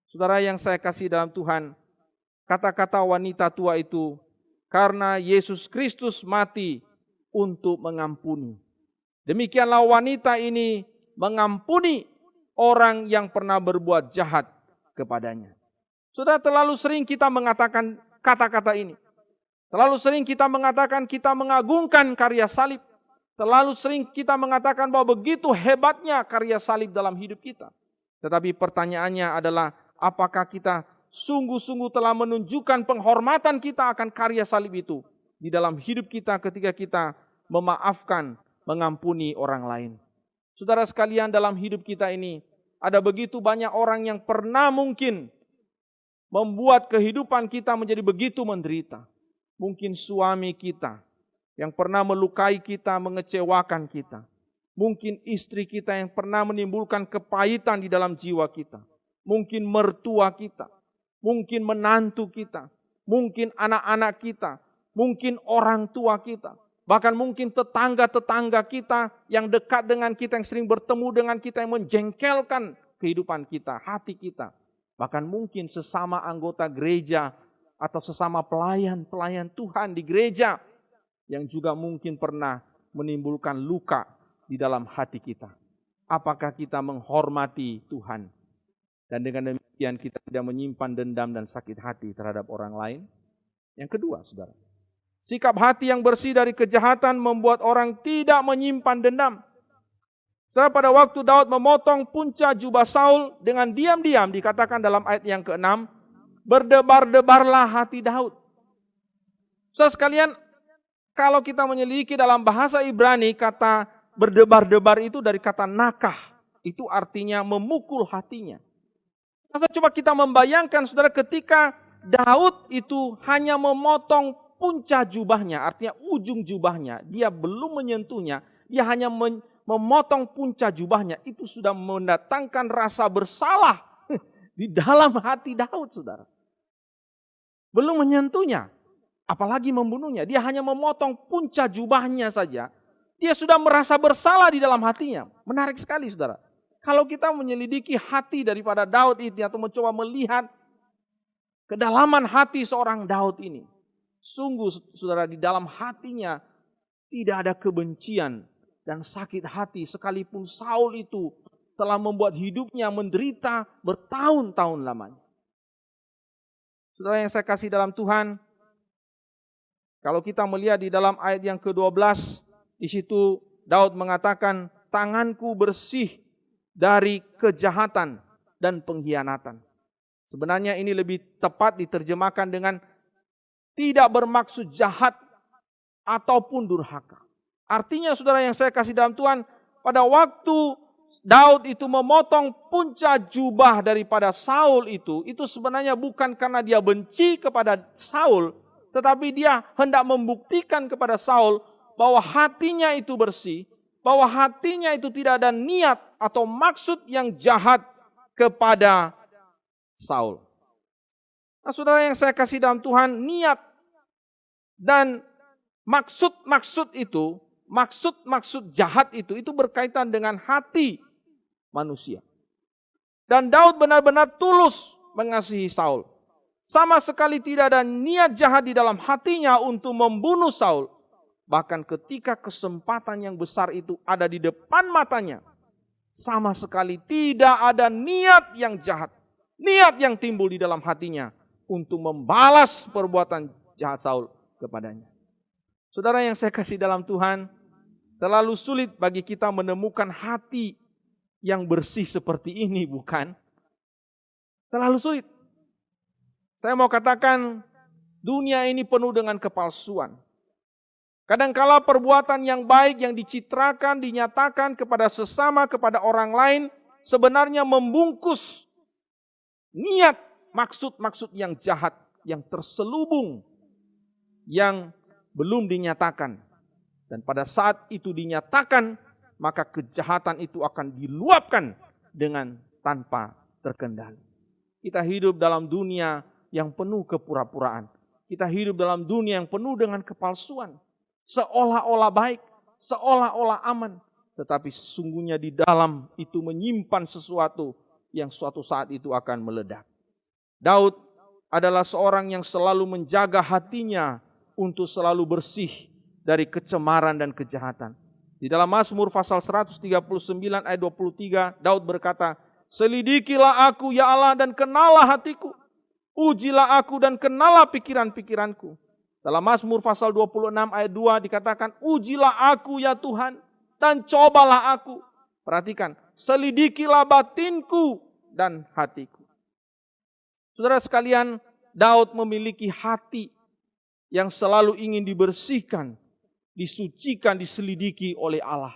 [SPEAKER 5] Saudara yang saya kasih dalam Tuhan, kata-kata wanita tua itu, karena Yesus Kristus mati untuk mengampuni. Demikianlah wanita ini mengampuni orang yang pernah berbuat jahat kepadanya. Saudara, terlalu sering kita mengatakan kata-kata ini. Terlalu sering kita mengatakan kita mengagungkan karya salib. Terlalu sering kita mengatakan bahwa begitu hebatnya karya salib dalam hidup kita. Tetapi pertanyaannya adalah, apakah kita sungguh-sungguh telah menunjukkan penghormatan kita akan karya salib itu di dalam hidup kita ketika kita memaafkan, mengampuni orang lain. Saudara sekalian, dalam hidup kita ini ada begitu banyak orang yang pernah mungkin membuat kehidupan kita menjadi begitu menderita. Mungkin suami kita yang pernah melukai kita, mengecewakan kita. Mungkin istri kita yang pernah menimbulkan kepahitan di dalam jiwa kita. Mungkin mertua kita, mungkin menantu kita, mungkin anak-anak kita, mungkin orang tua kita. Bahkan mungkin tetangga-tetangga kita yang dekat dengan kita, yang sering bertemu dengan kita, yang menjengkelkan kehidupan kita, hati kita. Bahkan mungkin sesama anggota gereja atau sesama pelayan Tuhan di gereja yang juga mungkin pernah menimbulkan luka di dalam hati kita. Apakah kita menghormati Tuhan? Dan dengan demikian kita tidak menyimpan dendam dan sakit hati terhadap orang lain. Yang kedua, saudara, sikap hati yang bersih dari kejahatan membuat orang tidak menyimpan dendam. Saudara, pada waktu Daud memotong punca jubah Saul, dengan diam-diam dikatakan dalam ayat yang ke-6, berdebar-debarlah hati Daud. Saudara sekalian, kalau kita menyelidiki dalam bahasa Ibrani, kata berdebar-debar itu dari kata nakah. Itu artinya memukul hatinya. Coba kita membayangkan, saudara, ketika Daud itu hanya memotong punca jubahnya, artinya ujung jubahnya, dia belum menyentuhnya, dia hanya memotong punca jubahnya, itu sudah mendatangkan rasa bersalah di dalam hati Daud, saudara. Belum menyentuhnya, apalagi membunuhnya. Dia hanya memotong punca jubahnya saja, dia sudah merasa bersalah di dalam hatinya. Menarik sekali, saudara. Kalau kita menyelidiki hati daripada Daud ini atau mencoba melihat kedalaman hati seorang Daud ini, sungguh, saudara, di dalam hatinya tidak ada kebencian dan sakit hati, sekalipun Saul itu telah membuat hidupnya menderita bertahun-tahun lamanya. Saudara yang saya kasih dalam Tuhan, kalau kita melihat di dalam ayat yang ke-12, di situ Daud mengatakan, tanganku bersih dari kejahatan dan pengkhianatan. Sebenarnya ini lebih tepat diterjemahkan dengan tidak bermaksud jahat ataupun durhaka. Artinya, saudara yang saya kasih dalam Tuhan, pada waktu Daud itu memotong punca jubah daripada Saul itu sebenarnya bukan karena dia benci kepada Saul, tetapi dia hendak membuktikan kepada Saul bahwa hatinya itu bersih, bahwa hatinya itu tidak ada niat atau maksud yang jahat kepada Saul. Nah, saudara yang saya kasih dalam Tuhan, niat dan maksud itu, maksud jahat itu berkaitan dengan hati manusia. Dan Daud benar-benar tulus mengasihi Saul. Sama sekali tidak ada niat jahat di dalam hatinya untuk membunuh Saul. Bahkan ketika kesempatan yang besar itu ada di depan matanya, sama sekali tidak ada niat yang jahat, niat yang timbul di dalam hatinya untuk membalas perbuatan jahat Saul kepadanya. Saudara yang saya kasih dalam Tuhan, terlalu sulit bagi kita menemukan hati yang bersih seperti ini, bukan? Terlalu sulit. Saya mau katakan, dunia ini penuh dengan kepalsuan. Kadangkala perbuatan yang baik yang dicitrakan, dinyatakan kepada sesama, kepada orang lain, sebenarnya membungkus niat, maksud-maksud yang jahat, yang terselubung, yang belum dinyatakan. Dan pada saat itu dinyatakan, maka kejahatan itu akan diluapkan dengan tanpa terkendali. Kita hidup dalam dunia yang penuh kepura-puraan. Kita hidup dalam dunia yang penuh dengan kepalsuan. Seolah-olah baik, seolah-olah aman. Tetapi sesungguhnya di dalam itu menyimpan sesuatu yang suatu saat itu akan meledak. Daud adalah seorang yang selalu menjaga hatinya untuk selalu bersih dari kecemaran dan kejahatan. Di dalam Mazmur pasal 139 ayat 23, Daud berkata, Selidikilah aku ya Allah dan kenalah hatiku. Ujilah aku dan kenalah pikiran-pikiranku. Dalam Mazmur pasal 26 ayat 2 dikatakan, ujilah aku ya Tuhan dan cobalah aku. Perhatikan, selidikilah batinku dan hatiku. Saudara sekalian, Daud memiliki hati yang selalu ingin dibersihkan, disucikan, diselidiki oleh Allah.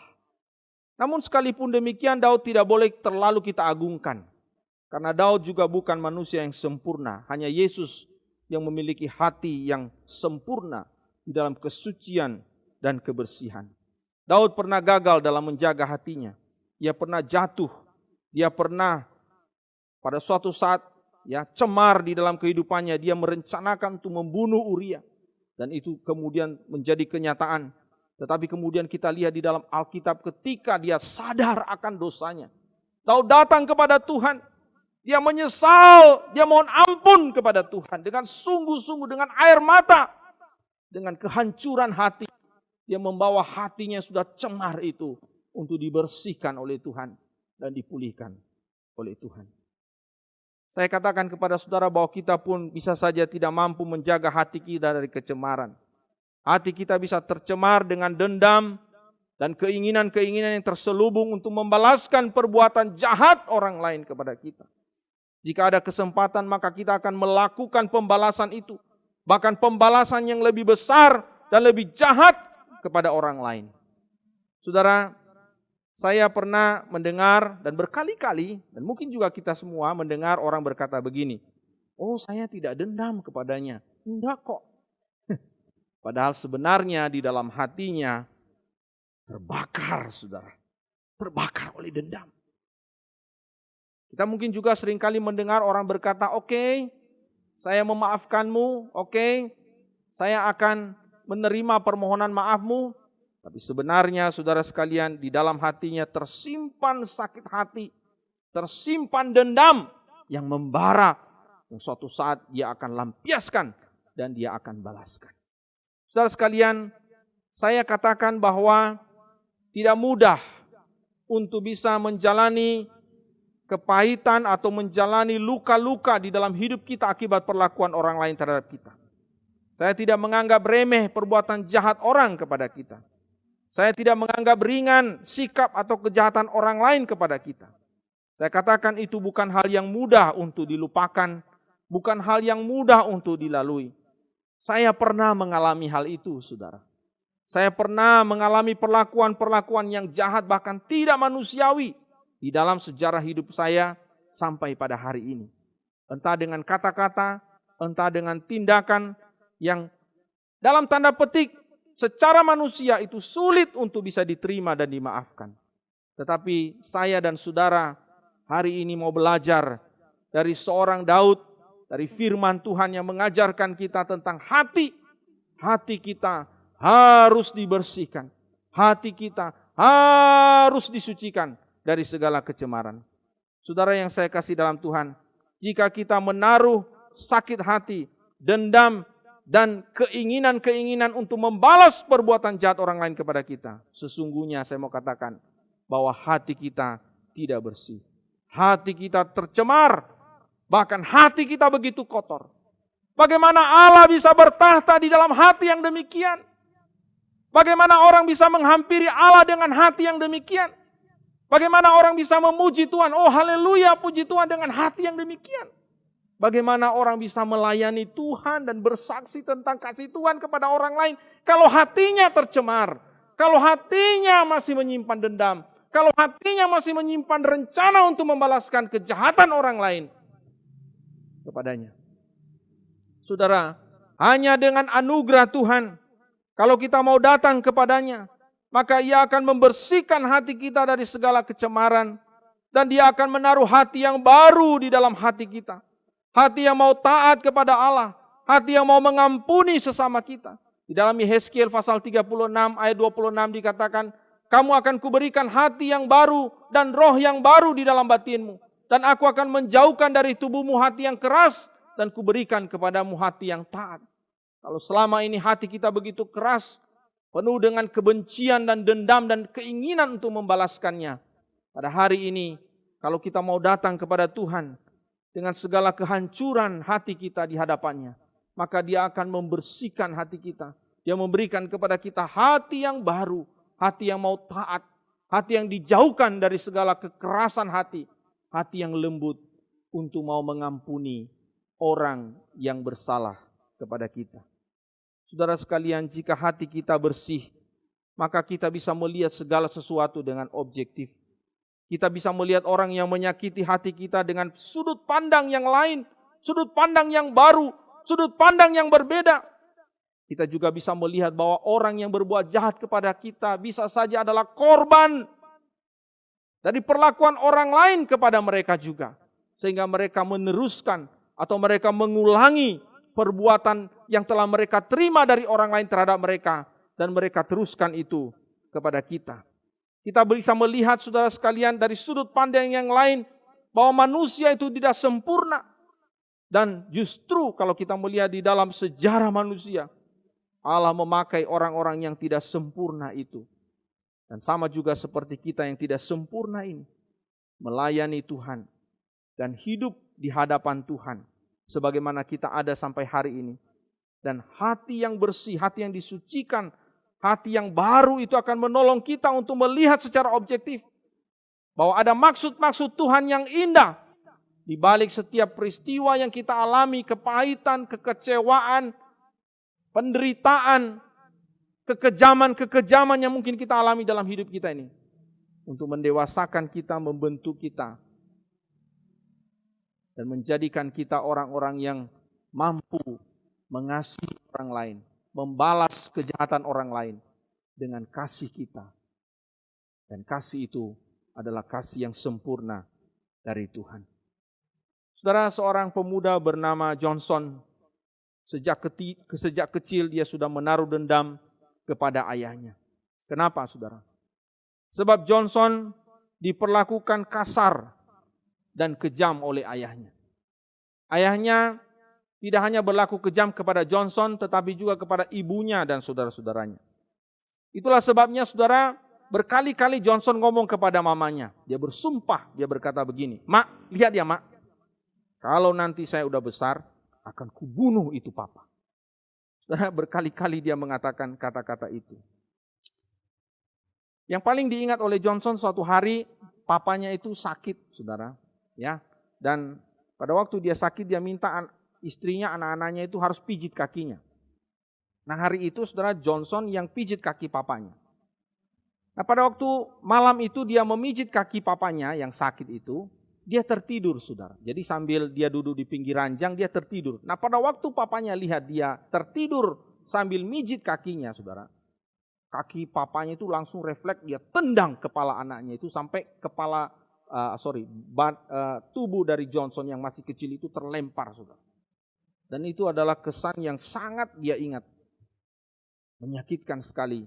[SPEAKER 5] Namun sekalipun demikian, Daud tidak boleh terlalu kita agungkan. Karena Daud juga bukan manusia yang sempurna. Hanya Yesus yang memiliki hati yang sempurna di dalam kesucian dan kebersihan. Daud pernah gagal dalam menjaga hatinya. Dia pernah jatuh. Dia pernah pada suatu saat cemar di dalam kehidupannya. Dia merencanakan untuk membunuh Uria. Dan itu kemudian menjadi kenyataan. Tetapi kemudian kita lihat di dalam Alkitab ketika dia sadar akan dosanya. Daud datang kepada Tuhan. Dia menyesal, dia mohon ampun kepada Tuhan. Dengan sungguh-sungguh, dengan air mata. Dengan kehancuran hati. Dia membawa hatinya sudah cemar itu untuk dibersihkan oleh Tuhan. Dan dipulihkan oleh Tuhan. Saya katakan kepada saudara bahwa kita pun bisa saja tidak mampu menjaga hati kita dari kecemaran. Hati kita bisa tercemar dengan dendam dan keinginan-keinginan yang terselubung untuk membalaskan perbuatan jahat orang lain kepada kita. Jika ada kesempatan maka kita akan melakukan pembalasan itu. Bahkan pembalasan yang lebih besar dan lebih jahat kepada orang lain. Saudara, saya pernah mendengar dan berkali-kali, dan mungkin juga kita semua mendengar orang berkata begini, oh saya tidak dendam kepadanya. Enggak kok. Padahal sebenarnya di dalam hatinya terbakar, saudara. Terbakar oleh dendam. Kita mungkin juga seringkali mendengar orang berkata, oke, saya memaafkanmu, oke, saya akan menerima permohonan maafmu. Tapi sebenarnya saudara sekalian di dalam hatinya tersimpan sakit hati, tersimpan dendam yang membara, yang suatu saat dia akan lampiaskan dan dia akan balaskan. Saudara sekalian, saya katakan bahwa tidak mudah untuk bisa menjalani kepahitan atau menjalani luka-luka di dalam hidup kita akibat perlakuan orang lain terhadap kita. Saya tidak menganggap remeh perbuatan jahat orang kepada kita. Saya tidak menganggap ringan sikap atau kejahatan orang lain kepada kita. Saya katakan itu bukan hal yang mudah untuk dilupakan, bukan hal yang mudah untuk dilalui. Saya pernah mengalami hal itu, saudara. Saya pernah mengalami perlakuan-perlakuan yang jahat bahkan tidak manusiawi di dalam sejarah hidup saya sampai pada hari ini. Entah dengan kata-kata, entah dengan tindakan yang dalam tanda petik secara manusia itu sulit untuk bisa diterima dan dimaafkan. Tetapi saya dan saudara hari ini mau belajar dari seorang Daud, dari firman Tuhan yang mengajarkan kita tentang hati. Hati kita harus dibersihkan. Hati kita harus disucikan dari segala kecemaran. Saudara yang saya kasih dalam Tuhan, jika kita menaruh sakit hati, dendam, dan keinginan-keinginan untuk membalas perbuatan jahat orang lain kepada kita, sesungguhnya saya mau katakan bahwa hati kita tidak bersih. Hati kita tercemar. Bahkan hati kita begitu kotor. Bagaimana Allah bisa bertahta di dalam hati yang demikian? Bagaimana orang bisa menghampiri Allah dengan hati yang demikian? Bagaimana orang bisa memuji Tuhan? Oh haleluya, puji Tuhan dengan hati yang demikian. Bagaimana orang bisa melayani Tuhan dan bersaksi tentang kasih Tuhan kepada orang lain kalau hatinya tercemar, kalau hatinya masih menyimpan dendam, kalau hatinya masih menyimpan rencana untuk membalaskan kejahatan orang lain kepadanya. Saudara, hanya dengan anugerah Tuhan, kalau kita mau datang kepadanya, maka Ia akan membersihkan hati kita dari segala kecemaran, dan Dia akan menaruh hati yang baru di dalam hati kita. Hati yang mau taat kepada Allah, hati yang mau mengampuni sesama kita. Di dalam Yehezkiel pasal 36 ayat 26 dikatakan, kamu akan kuberikan hati yang baru dan roh yang baru di dalam batinmu. Dan aku akan menjauhkan dari tubuhmu hati yang keras dan kuberikan kepadamu hati yang taat. Kalau selama ini hati kita begitu keras, penuh dengan kebencian dan dendam dan keinginan untuk membalaskannya. Pada hari ini, Kalau kita mau datang kepada Tuhan dengan segala kehancuran hati kita di hadapannya, maka Dia akan membersihkan hati kita. Dia memberikan kepada kita hati yang baru, hati yang mau taat, hati yang dijauhkan dari segala kekerasan hati yang lembut untuk mau mengampuni orang yang bersalah kepada kita. Saudara sekalian, jika hati kita bersih, maka kita bisa melihat segala sesuatu dengan objektif. Kita bisa melihat orang yang menyakiti hati kita dengan sudut pandang yang lain, sudut pandang yang baru, sudut pandang yang berbeda. Kita juga bisa melihat bahwa orang yang berbuat jahat kepada kita bisa saja adalah korban dari perlakuan orang lain kepada mereka juga. Sehingga mereka meneruskan atau mereka mengulangi perbuatan yang telah mereka terima dari orang lain terhadap mereka. Dan mereka teruskan itu kepada kita. Kita bisa melihat saudara sekalian dari sudut pandang yang lain bahwa manusia itu tidak sempurna. Dan justru kalau kita melihat di dalam sejarah manusia, Allah memakai orang-orang yang tidak sempurna itu. Dan sama juga seperti kita yang tidak sempurna ini, melayani Tuhan dan hidup di hadapan Tuhan sebagaimana kita ada sampai hari ini. Dan hati yang bersih, hati yang disucikan, hati yang baru itu akan menolong kita untuk melihat secara objektif bahwa ada maksud-maksud Tuhan yang indah di balik setiap peristiwa yang kita alami, kepahitan, kekecewaan, penderitaan, kekejaman-kekejaman yang mungkin kita alami dalam hidup kita ini. Untuk mendewasakan kita, membentuk kita, dan menjadikan kita orang-orang yang mampu mengasihi orang lain, membalas kejahatan orang lain dengan kasih kita. Dan kasih itu adalah kasih yang sempurna dari Tuhan. Saudara, seorang pemuda bernama Johnson, sejak kecil dia sudah menaruh dendam kepada ayahnya. Kenapa, saudara? Sebab Johnson diperlakukan kasar dan kejam oleh ayahnya. Ayahnya tidak hanya berlaku kejam kepada Johnson, tetapi juga kepada ibunya dan saudara-saudaranya. Itulah sebabnya, saudara, berkali-kali Johnson ngomong kepada mamanya. Dia bersumpah, dia berkata begini, "Mak, lihat ya mak, kalau nanti saya udah besar, akan kubunuh itu papa." Saudara, berkali-kali dia mengatakan kata-kata itu. Yang paling diingat oleh Johnson, suatu hari papanya itu sakit, saudara. Ya, dan pada waktu dia sakit, dia minta istrinya, anak-anaknya itu harus pijit kakinya. Nah, hari itu saudara, Johnson yang pijit kaki papanya. Nah, pada waktu malam itu dia memijit kaki papanya yang sakit itu, dia tertidur, saudara. Jadi sambil dia duduk di pinggir ranjang, dia tertidur. Nah, pada waktu papanya lihat dia tertidur sambil mijit kakinya, saudara, kaki papanya itu langsung refleks, dia tendang kepala anaknya itu sampai tubuh dari Johnson yang masih kecil itu terlempar, saudara. Dan itu adalah kesan yang sangat dia ingat. Menyakitkan sekali.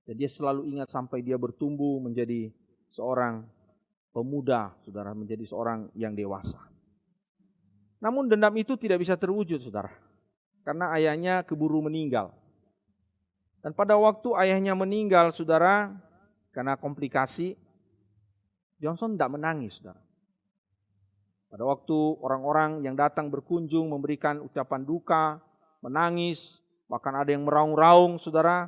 [SPEAKER 5] Dan dia selalu ingat sampai dia bertumbuh menjadi seorang pemuda, saudara, menjadi seorang yang dewasa. Namun dendam itu tidak bisa terwujud, saudara. Karena ayahnya keburu meninggal. Dan pada waktu ayahnya meninggal, saudara, karena komplikasi, Johnson tidak menangis, saudara. Pada waktu orang-orang yang datang berkunjung memberikan ucapan duka, menangis, bahkan ada yang meraung-raung, saudara,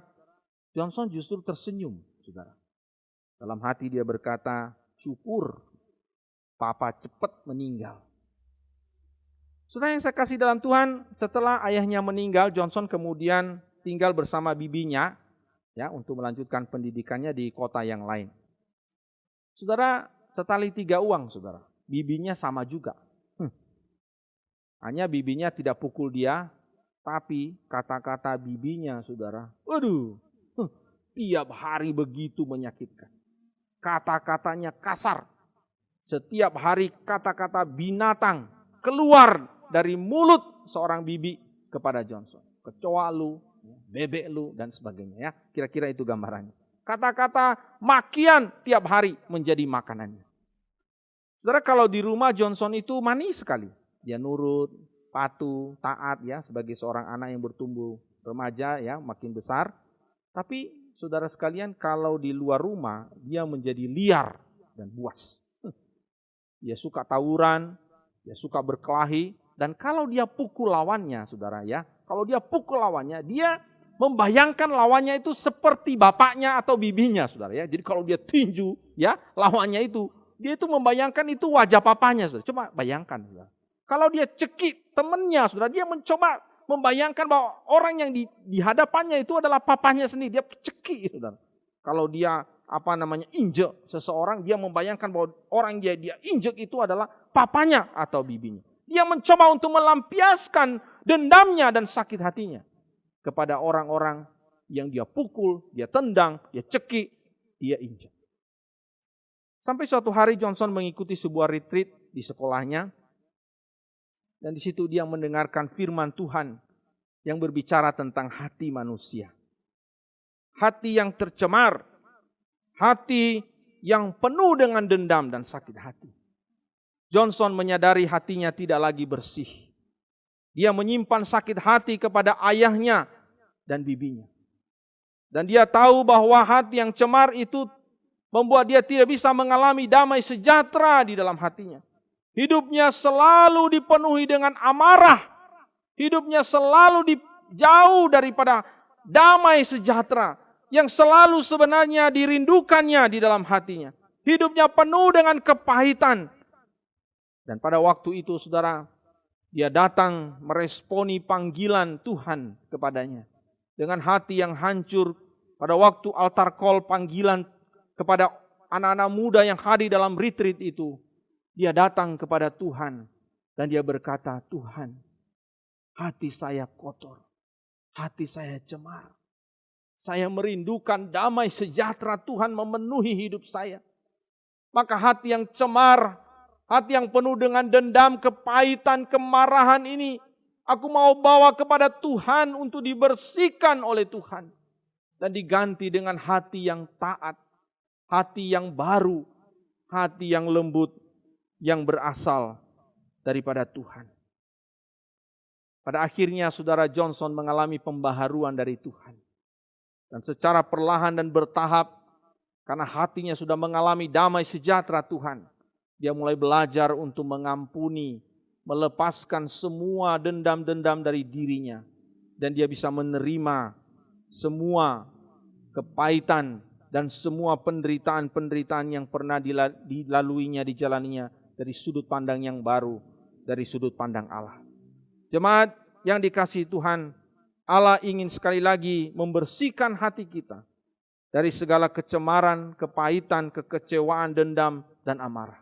[SPEAKER 5] Johnson justru tersenyum, saudara. Dalam hati dia berkata, syukur papa cepat meninggal. Saudara yang saya kasih dalam Tuhan, setelah ayahnya meninggal, Johnson kemudian tinggal bersama bibinya ya untuk melanjutkan pendidikannya di kota yang lain. Saudara, setali 3 uang, saudara. Bibinya sama juga. Hanya bibinya tidak pukul dia, tapi kata-kata bibinya, saudara, waduh, tiap hari begitu menyakitkan. Kata-katanya kasar. Setiap hari kata-kata binatang keluar dari mulut seorang bibi kepada Johnson. Kecoa lu, bebek lu, dan sebagainya. Ya, kira-kira itu gambarannya. Kata-kata makian tiap hari menjadi makanannya. Saudara, kalau di rumah Johnson itu manis sekali. Dia nurut, patuh, taat ya sebagai seorang anak yang bertumbuh remaja ya, makin besar. Tapi saudara sekalian, kalau di luar rumah dia menjadi liar dan buas. dia suka tawuran, dia suka berkelahi, dan kalau dia pukul lawannya, saudara ya, kalau dia pukul lawannya, dia membayangkan lawannya itu seperti bapaknya atau bibinya, saudara ya. Jadi kalau dia tinju, ya lawannya itu, dia itu membayangkan itu wajah papanya, saudara. Coba bayangkan, saudara. Kalau dia cekik temannya, saudara, dia mencoba membayangkan bahwa orang yang di hadapannya itu adalah papanya sendiri, dia cekik, saudara. Kalau dia injek seseorang, dia membayangkan bahwa orang dia injek itu adalah papanya atau bibinya. Dia mencoba untuk melampiaskan dendamnya dan sakit hatinya kepada orang-orang yang dia pukul, dia tendang, dia cekik, dia injak. Sampai suatu hari Johnson mengikuti sebuah retreat di sekolahnya, dan di situ dia mendengarkan firman Tuhan yang berbicara tentang hati manusia. Hati yang tercemar, hati yang penuh dengan dendam dan sakit hati. Johnson menyadari hatinya tidak lagi bersih. Dia menyimpan sakit hati kepada ayahnya dan bibinya. Dan dia tahu bahwa hati yang cemar itu membuat dia tidak bisa mengalami damai sejahtera di dalam hatinya. Hidupnya selalu dipenuhi dengan amarah. Hidupnya selalu jauh daripada damai sejahtera yang selalu sebenarnya dirindukannya di dalam hatinya. Hidupnya penuh dengan kepahitan. Dan pada waktu itu, saudara, dia datang meresponi panggilan Tuhan kepadanya. Dengan hati yang hancur, pada waktu altar call panggilan kepada anak-anak muda yang hadir dalam retreat itu, dia datang kepada Tuhan dan dia berkata, Tuhan, hati saya kotor, hati saya cemar. Saya merindukan damai sejahtera Tuhan memenuhi hidup saya. Maka hati yang cemar, hati yang penuh dengan dendam, kepahitan, kemarahan ini, aku mau bawa kepada Tuhan untuk dibersihkan oleh Tuhan. Dan diganti dengan hati yang taat, hati yang baru, hati yang lembut, yang berasal daripada Tuhan. Pada akhirnya saudara Johnson mengalami pembaharuan dari Tuhan. Dan secara perlahan dan bertahap, karena hatinya sudah mengalami damai sejahtera Tuhan, dia mulai belajar untuk mengampuni, melepaskan semua dendam-dendam dari dirinya. Dan dia bisa menerima semua kepahitan dan semua penderitaan-penderitaan yang pernah dilaluinya, dijalaninya dari sudut pandang yang baru, dari sudut pandang Allah. Jemaat yang dikasihi Tuhan, Allah ingin sekali lagi membersihkan hati kita dari segala kecemaran, kepahitan, kekecewaan, dendam, dan amarah.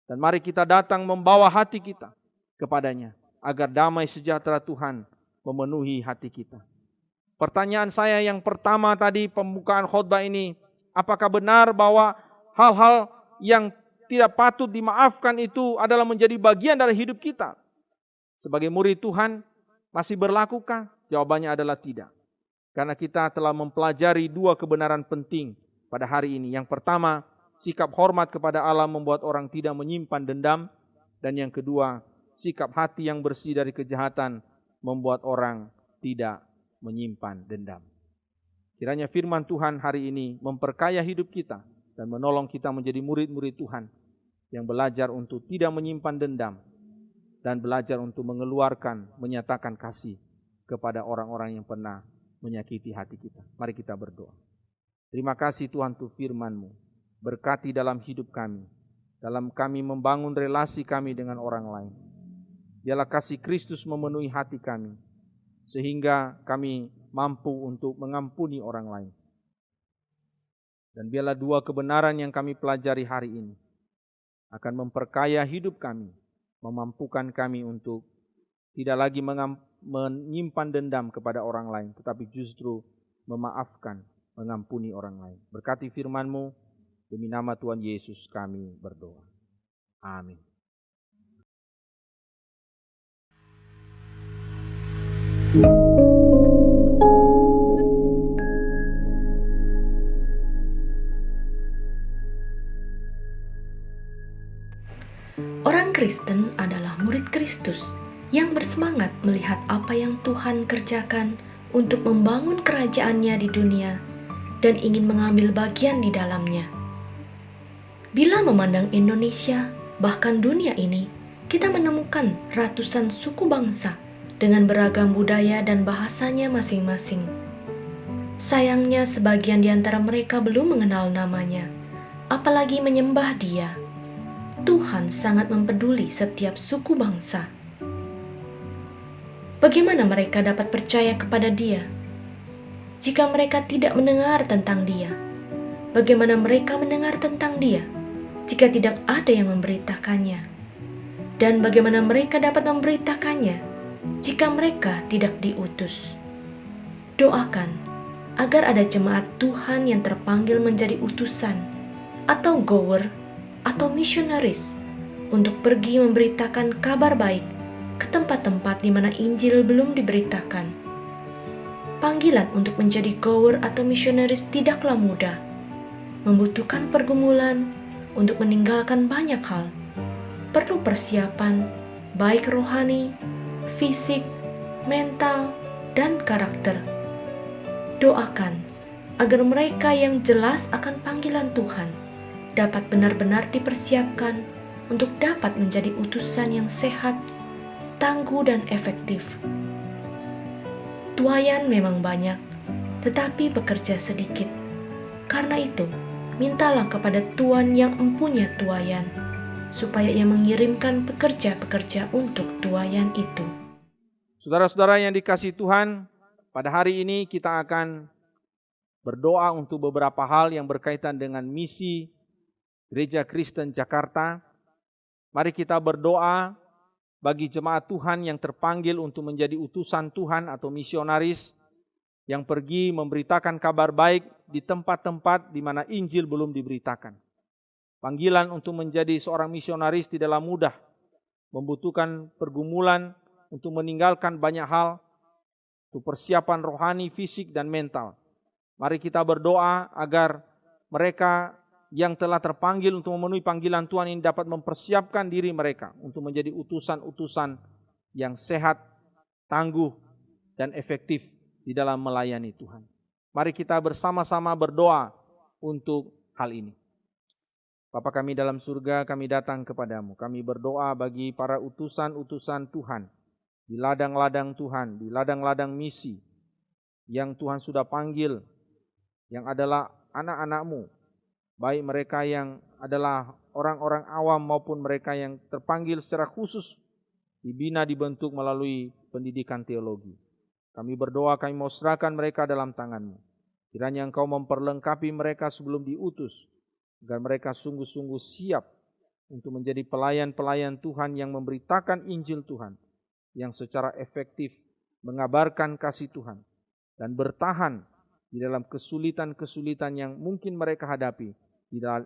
[SPEAKER 5] Dan mari kita datang membawa hati kita kepadanya, agar damai sejahtera Tuhan memenuhi hati kita. Pertanyaan saya yang pertama tadi, pembukaan khotbah ini, apakah benar bahwa hal-hal yang tidak patut dimaafkan itu adalah menjadi bagian dari hidup kita? Sebagai murid Tuhan, masih berlakukah? Jawabannya adalah tidak. Karena kita telah mempelajari dua kebenaran penting pada hari ini. Yang pertama, sikap hormat kepada Allah membuat orang tidak menyimpan dendam. Dan yang kedua, sikap hati yang bersih dari kejahatan membuat orang tidak menyimpan dendam. Kiranya firman Tuhan hari ini memperkaya hidup kita dan menolong kita menjadi murid-murid Tuhan yang belajar untuk tidak menyimpan dendam dan belajar untuk mengeluarkan, menyatakan kasih kepada orang-orang yang pernah menyakiti hati kita. Mari kita berdoa. Terima kasih Tuhan untuk firman-Mu. Berkati dalam hidup kami, dalam kami membangun relasi kami dengan orang lain. Biarlah kasih Kristus memenuhi hati kami, sehingga kami mampu untuk mengampuni orang lain. Dan biarlah dua kebenaran yang kami pelajari hari ini akan memperkaya hidup kami, memampukan kami untuk tidak lagi menyimpan dendam kepada orang lain, tetapi justru memaafkan, mengampuni orang lain. Berkati firman-Mu, demi nama Tuhan Yesus kami berdoa. Amin.
[SPEAKER 6] Orang Kristen adalah murid Kristus yang bersemangat melihat apa yang Tuhan kerjakan untuk membangun kerajaan-Nya di dunia dan ingin mengambil bagian di dalamnya. Bila memandang Indonesia, Bahkan dunia ini, kita menemukan ratusan suku bangsa dengan beragam budaya dan bahasanya masing-masing. Sayangnya sebagian di antara mereka belum mengenal namanya, apalagi menyembah Dia. Tuhan sangat mempeduli setiap suku bangsa. Bagaimana mereka dapat percaya kepada Dia jika mereka tidak mendengar tentang Dia? Bagaimana mereka mendengar tentang Dia jika tidak ada yang memberitakannya? Dan bagaimana mereka dapat memberitakannya jika mereka tidak diutus? Doakan agar ada jemaat Tuhan yang terpanggil menjadi utusan atau goer atau misionaris untuk pergi memberitakan kabar baik ke tempat-tempat di mana Injil belum diberitakan. Panggilan untuk menjadi goer atau misionaris tidaklah mudah, membutuhkan pergumulan untuk meninggalkan banyak hal. Perlu persiapan, baik rohani, fisik, mental, dan karakter. Doakan agar mereka yang jelas akan panggilan Tuhan dapat benar-benar dipersiapkan untuk dapat menjadi utusan yang sehat, tangguh, dan efektif. Tuayan memang banyak, tetapi bekerja sedikit. Karena itu, mintalah kepada Tuhan yang empunya tuayan, supaya Ia mengirimkan pekerja-pekerja untuk tuayan itu.
[SPEAKER 5] Saudara-saudara yang dikasihi Tuhan, pada hari ini kita akan berdoa untuk beberapa hal yang berkaitan dengan misi Gereja Kristen Jakarta. Mari kita berdoa bagi jemaat Tuhan yang terpanggil untuk menjadi utusan Tuhan atau misionaris yang pergi memberitakan kabar baik di tempat-tempat di mana Injil belum diberitakan. Panggilan untuk menjadi seorang misionaris tidaklah mudah, membutuhkan pergumulan untuk meninggalkan banyak hal, untuk persiapan rohani, fisik, dan mental. Mari kita berdoa agar mereka yang telah terpanggil untuk memenuhi panggilan Tuhan ini dapat mempersiapkan diri mereka untuk menjadi utusan-utusan yang sehat, tangguh, dan efektif di dalam melayani Tuhan. Mari kita bersama-sama berdoa untuk hal ini. Bapa kami dalam surga, kami datang kepadamu. Kami berdoa bagi para utusan-utusan Tuhan di ladang-ladang Tuhan, di ladang-ladang misi yang Tuhan sudah panggil, yang adalah anak-anak-Mu, baik mereka yang adalah orang-orang awam maupun mereka yang terpanggil secara khusus dibina, dibentuk melalui pendidikan teologi. Kami berdoa, kami mau serahkan mereka dalam tangan-Mu. Kiranya Engkau memperlengkapi mereka sebelum diutus, agar mereka sungguh-sungguh siap untuk menjadi pelayan-pelayan Tuhan yang memberitakan Injil Tuhan, yang secara efektif mengabarkan kasih Tuhan dan bertahan di dalam kesulitan-kesulitan yang mungkin mereka hadapi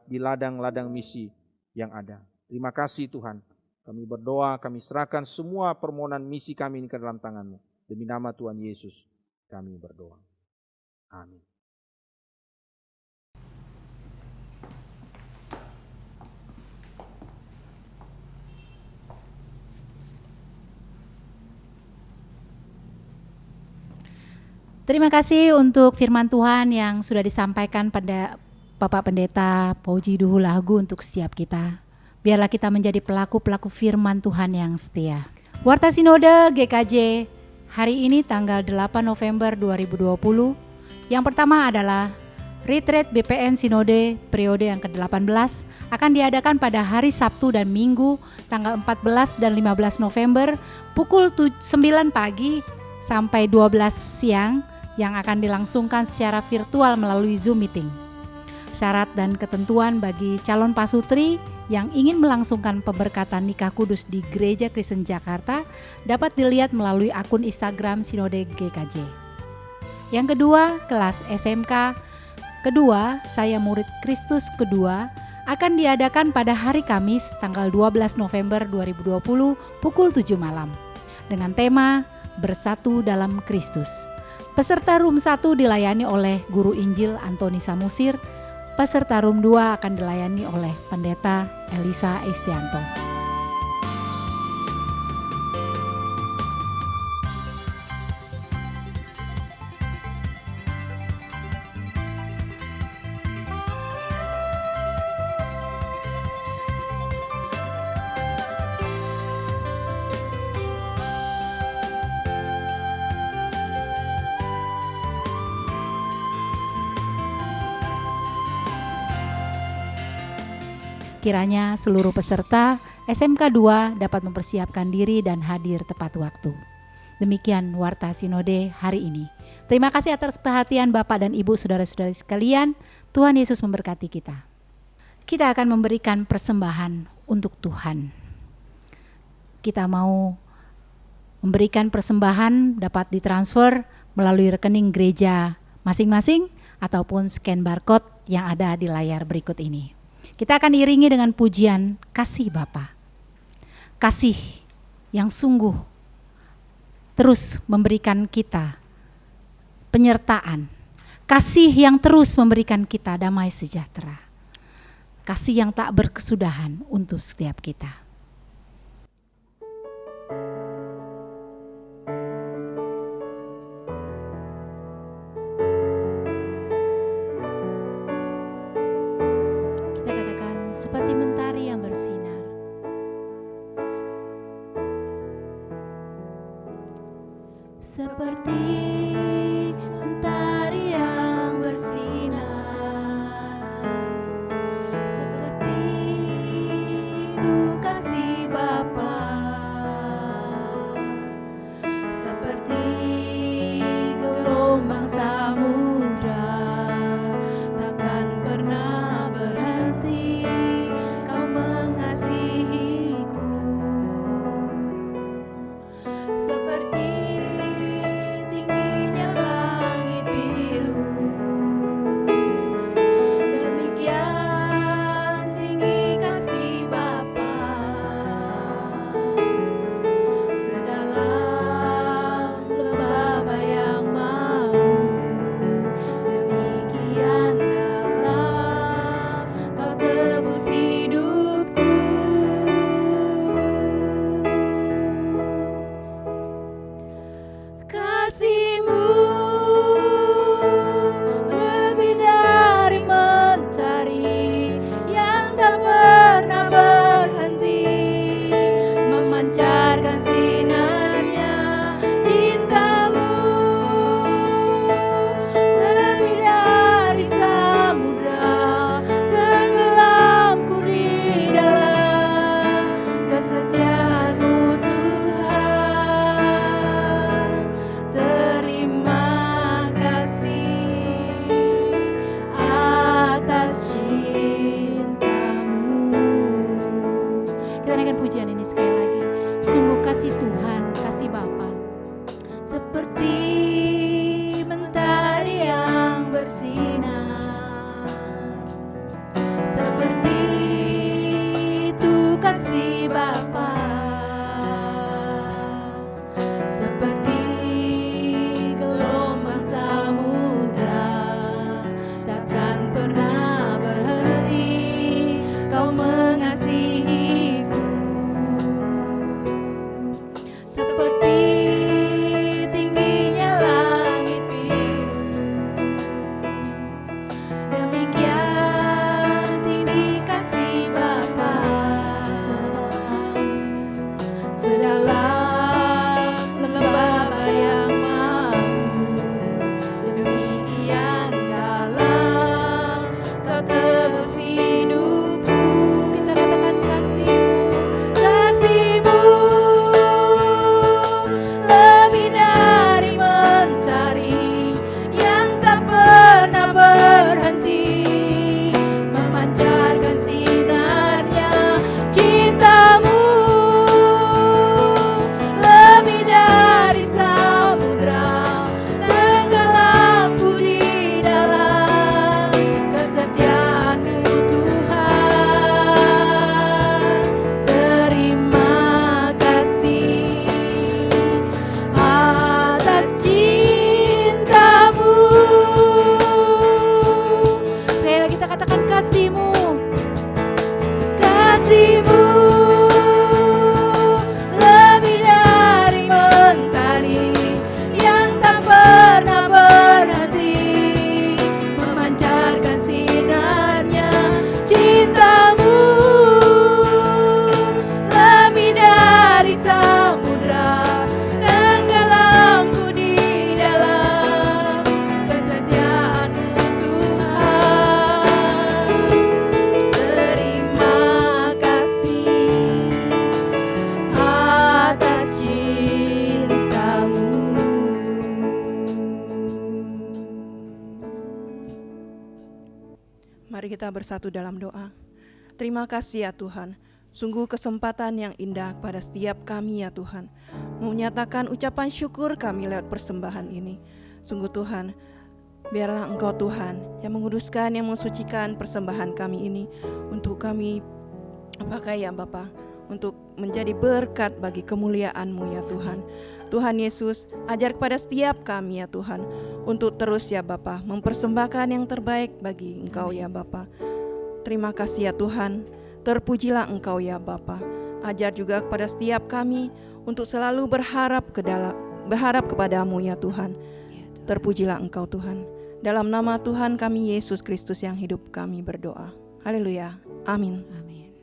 [SPEAKER 5] di ladang-ladang misi yang ada. Terima kasih Tuhan. Kami berdoa, kami serahkan semua permohonan misi kami ini ke dalam tangan-Mu. Demi nama Tuhan Yesus kami berdoa. Amin.
[SPEAKER 4] Terima kasih untuk firman Tuhan yang sudah disampaikan pada Bapak Pendeta Puji Duhu Lagu untuk setiap kita. Biarlah kita menjadi pelaku-pelaku firman Tuhan yang setia. Warta Sinode GKJ hari ini tanggal 8 November 2020. Yang pertama adalah Retreat BPN Sinode periode yang ke-18 akan diadakan pada hari Sabtu dan Minggu tanggal 14 dan 15 November pukul 9 pagi sampai 12 siang yang akan dilangsungkan secara virtual melalui Zoom meeting. Syarat dan ketentuan bagi calon pasutri yang ingin melangsungkan pemberkatan nikah kudus di Gereja Kristen Jakarta dapat dilihat melalui akun Instagram Sinode GKJ. Yang kedua, kelas SMK kedua, saya murid Kristus kedua, akan diadakan pada hari Kamis tanggal 12 November 2020 pukul 7 malam dengan tema Bersatu dalam Kristus. Peserta room 1 dilayani oleh Guru Injil Antoni Samusir. Peserta room 2 akan dilayani oleh Pendeta Elisa Estianto. Kiranya seluruh peserta SMK 2 dapat mempersiapkan diri dan hadir tepat waktu. Demikian Warta Sinode hari ini. Terima kasih atas perhatian Bapak dan Ibu saudara-saudari sekalian. Tuhan Yesus memberkati kita. Kita akan memberikan persembahan untuk Tuhan. Kita mau memberikan persembahan dapat ditransfer melalui rekening gereja masing-masing ataupun scan barcode yang ada di layar berikut ini. Kita akan iringi dengan pujian kasih Bapa. Kasih yang sungguh terus memberikan kita penyertaan. Kasih yang terus memberikan kita damai sejahtera. Kasih yang tak berkesudahan untuk setiap kita. Kita katakan seperti mentari yang bersinar. Seperti mentari yang bersinar, seperti itu kasih Bapa, seperti gelombang samudra, takkan pernah berhenti Kau mengasihiku. Seperti tingginya langit biru, demikian tinggi kasih Bapa, sedalam lembah bayang maut, demikian dalam Kau tebus hidupku. Kasih-Mu lebih dari mentari yang tak pernah berhenti, memancarkan sinarnya. Cinta-Mu lebih dari samudra, tenggelamku di dalam kesetiaan-Mu Tuhan. Terima kasih atas cinta-Mu. Kita naikkan pujian ini sekali lagi. Sungguh kasih Tuhan, kasih Bapa, seperti mentari yang bersinar, seperti itu kasih Bapa, seperti gelombang samudra, takkan pernah berhenti Kau mengasihiku. Seperti tingginya langit biru, demikian tinggi kasih Bapa, sedalam lembah bayang maut, demikian dalam Kau tebus hidupku. Kita katakan kasih-Mu, kasih-Mu
[SPEAKER 3] kita bersatu dalam doa. Terima kasih ya Tuhan, sungguh kesempatan yang indah pada setiap kami ya Tuhan, menyatakan ucapan syukur kami lewat persembahan ini. Sungguh Tuhan, biarlah Engkau Tuhan yang menguduskan, yang mensucikan persembahan kami ini untuk kami pakai ya Bapa, untuk menjadi berkat bagi kemuliaan-Mu ya Tuhan. Tuhan Yesus, ajar kepada setiap kami ya Tuhan, untuk terus ya Bapa mempersembahkan yang terbaik bagi Engkau ya Bapa. Terima kasih ya Tuhan, terpujilah Engkau ya Bapa. Ajar juga kepada setiap kami untuk selalu berharap kepadamu ya Tuhan. Terpujilah Engkau Tuhan. Dalam nama Tuhan kami Yesus Kristus yang hidup kami berdoa. Haleluya. Amin.
[SPEAKER 4] Amin.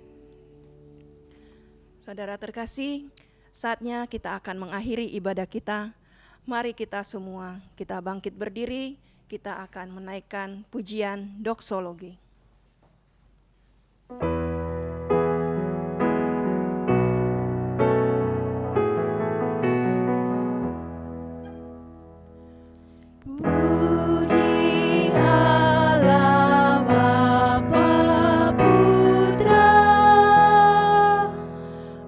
[SPEAKER 3] Saudara terkasih, saatnya kita akan mengakhiri ibadah kita. Mari kita semua, kita bangkit berdiri, kita akan menaikkan pujian doksologi.
[SPEAKER 4] Puji Allah Bapa Putra,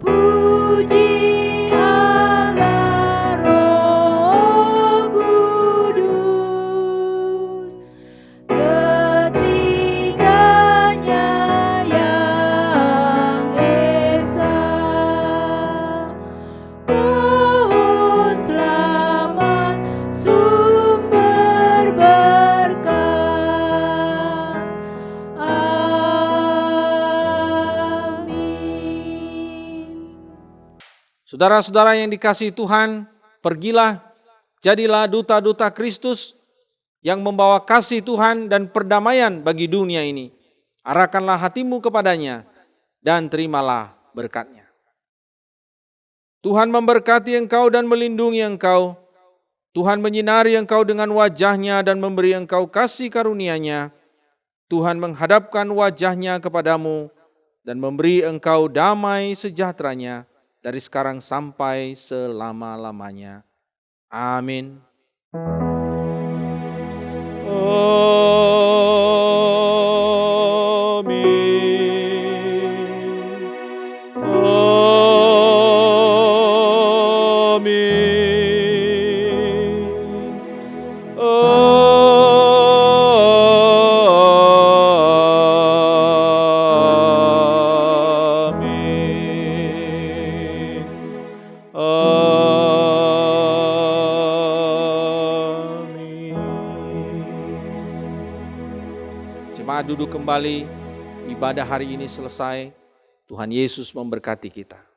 [SPEAKER 4] puji Allah Roh Kudus, ketiganya yang esa. Pohon selamat sumber berkat. Amin.
[SPEAKER 5] Saudara-saudara yang dikasihi Tuhan, pergilah, jadilah duta-duta Kristus yang membawa kasih Tuhan dan perdamaian bagi dunia ini. Arahkanlah hatimu kepadanya dan terimalah berkat-Nya. Tuhan memberkati engkau dan melindungi engkau. Tuhan menyinari engkau dengan wajah-Nya dan memberi engkau kasih karunia-Nya. Tuhan menghadapkan wajah-Nya kepadamu dan memberi engkau damai sejahtera-Nya dari sekarang sampai selama-lamanya. Amin. Jemaat duduk kembali, ibadah hari ini selesai. Tuhan Yesus memberkati kita.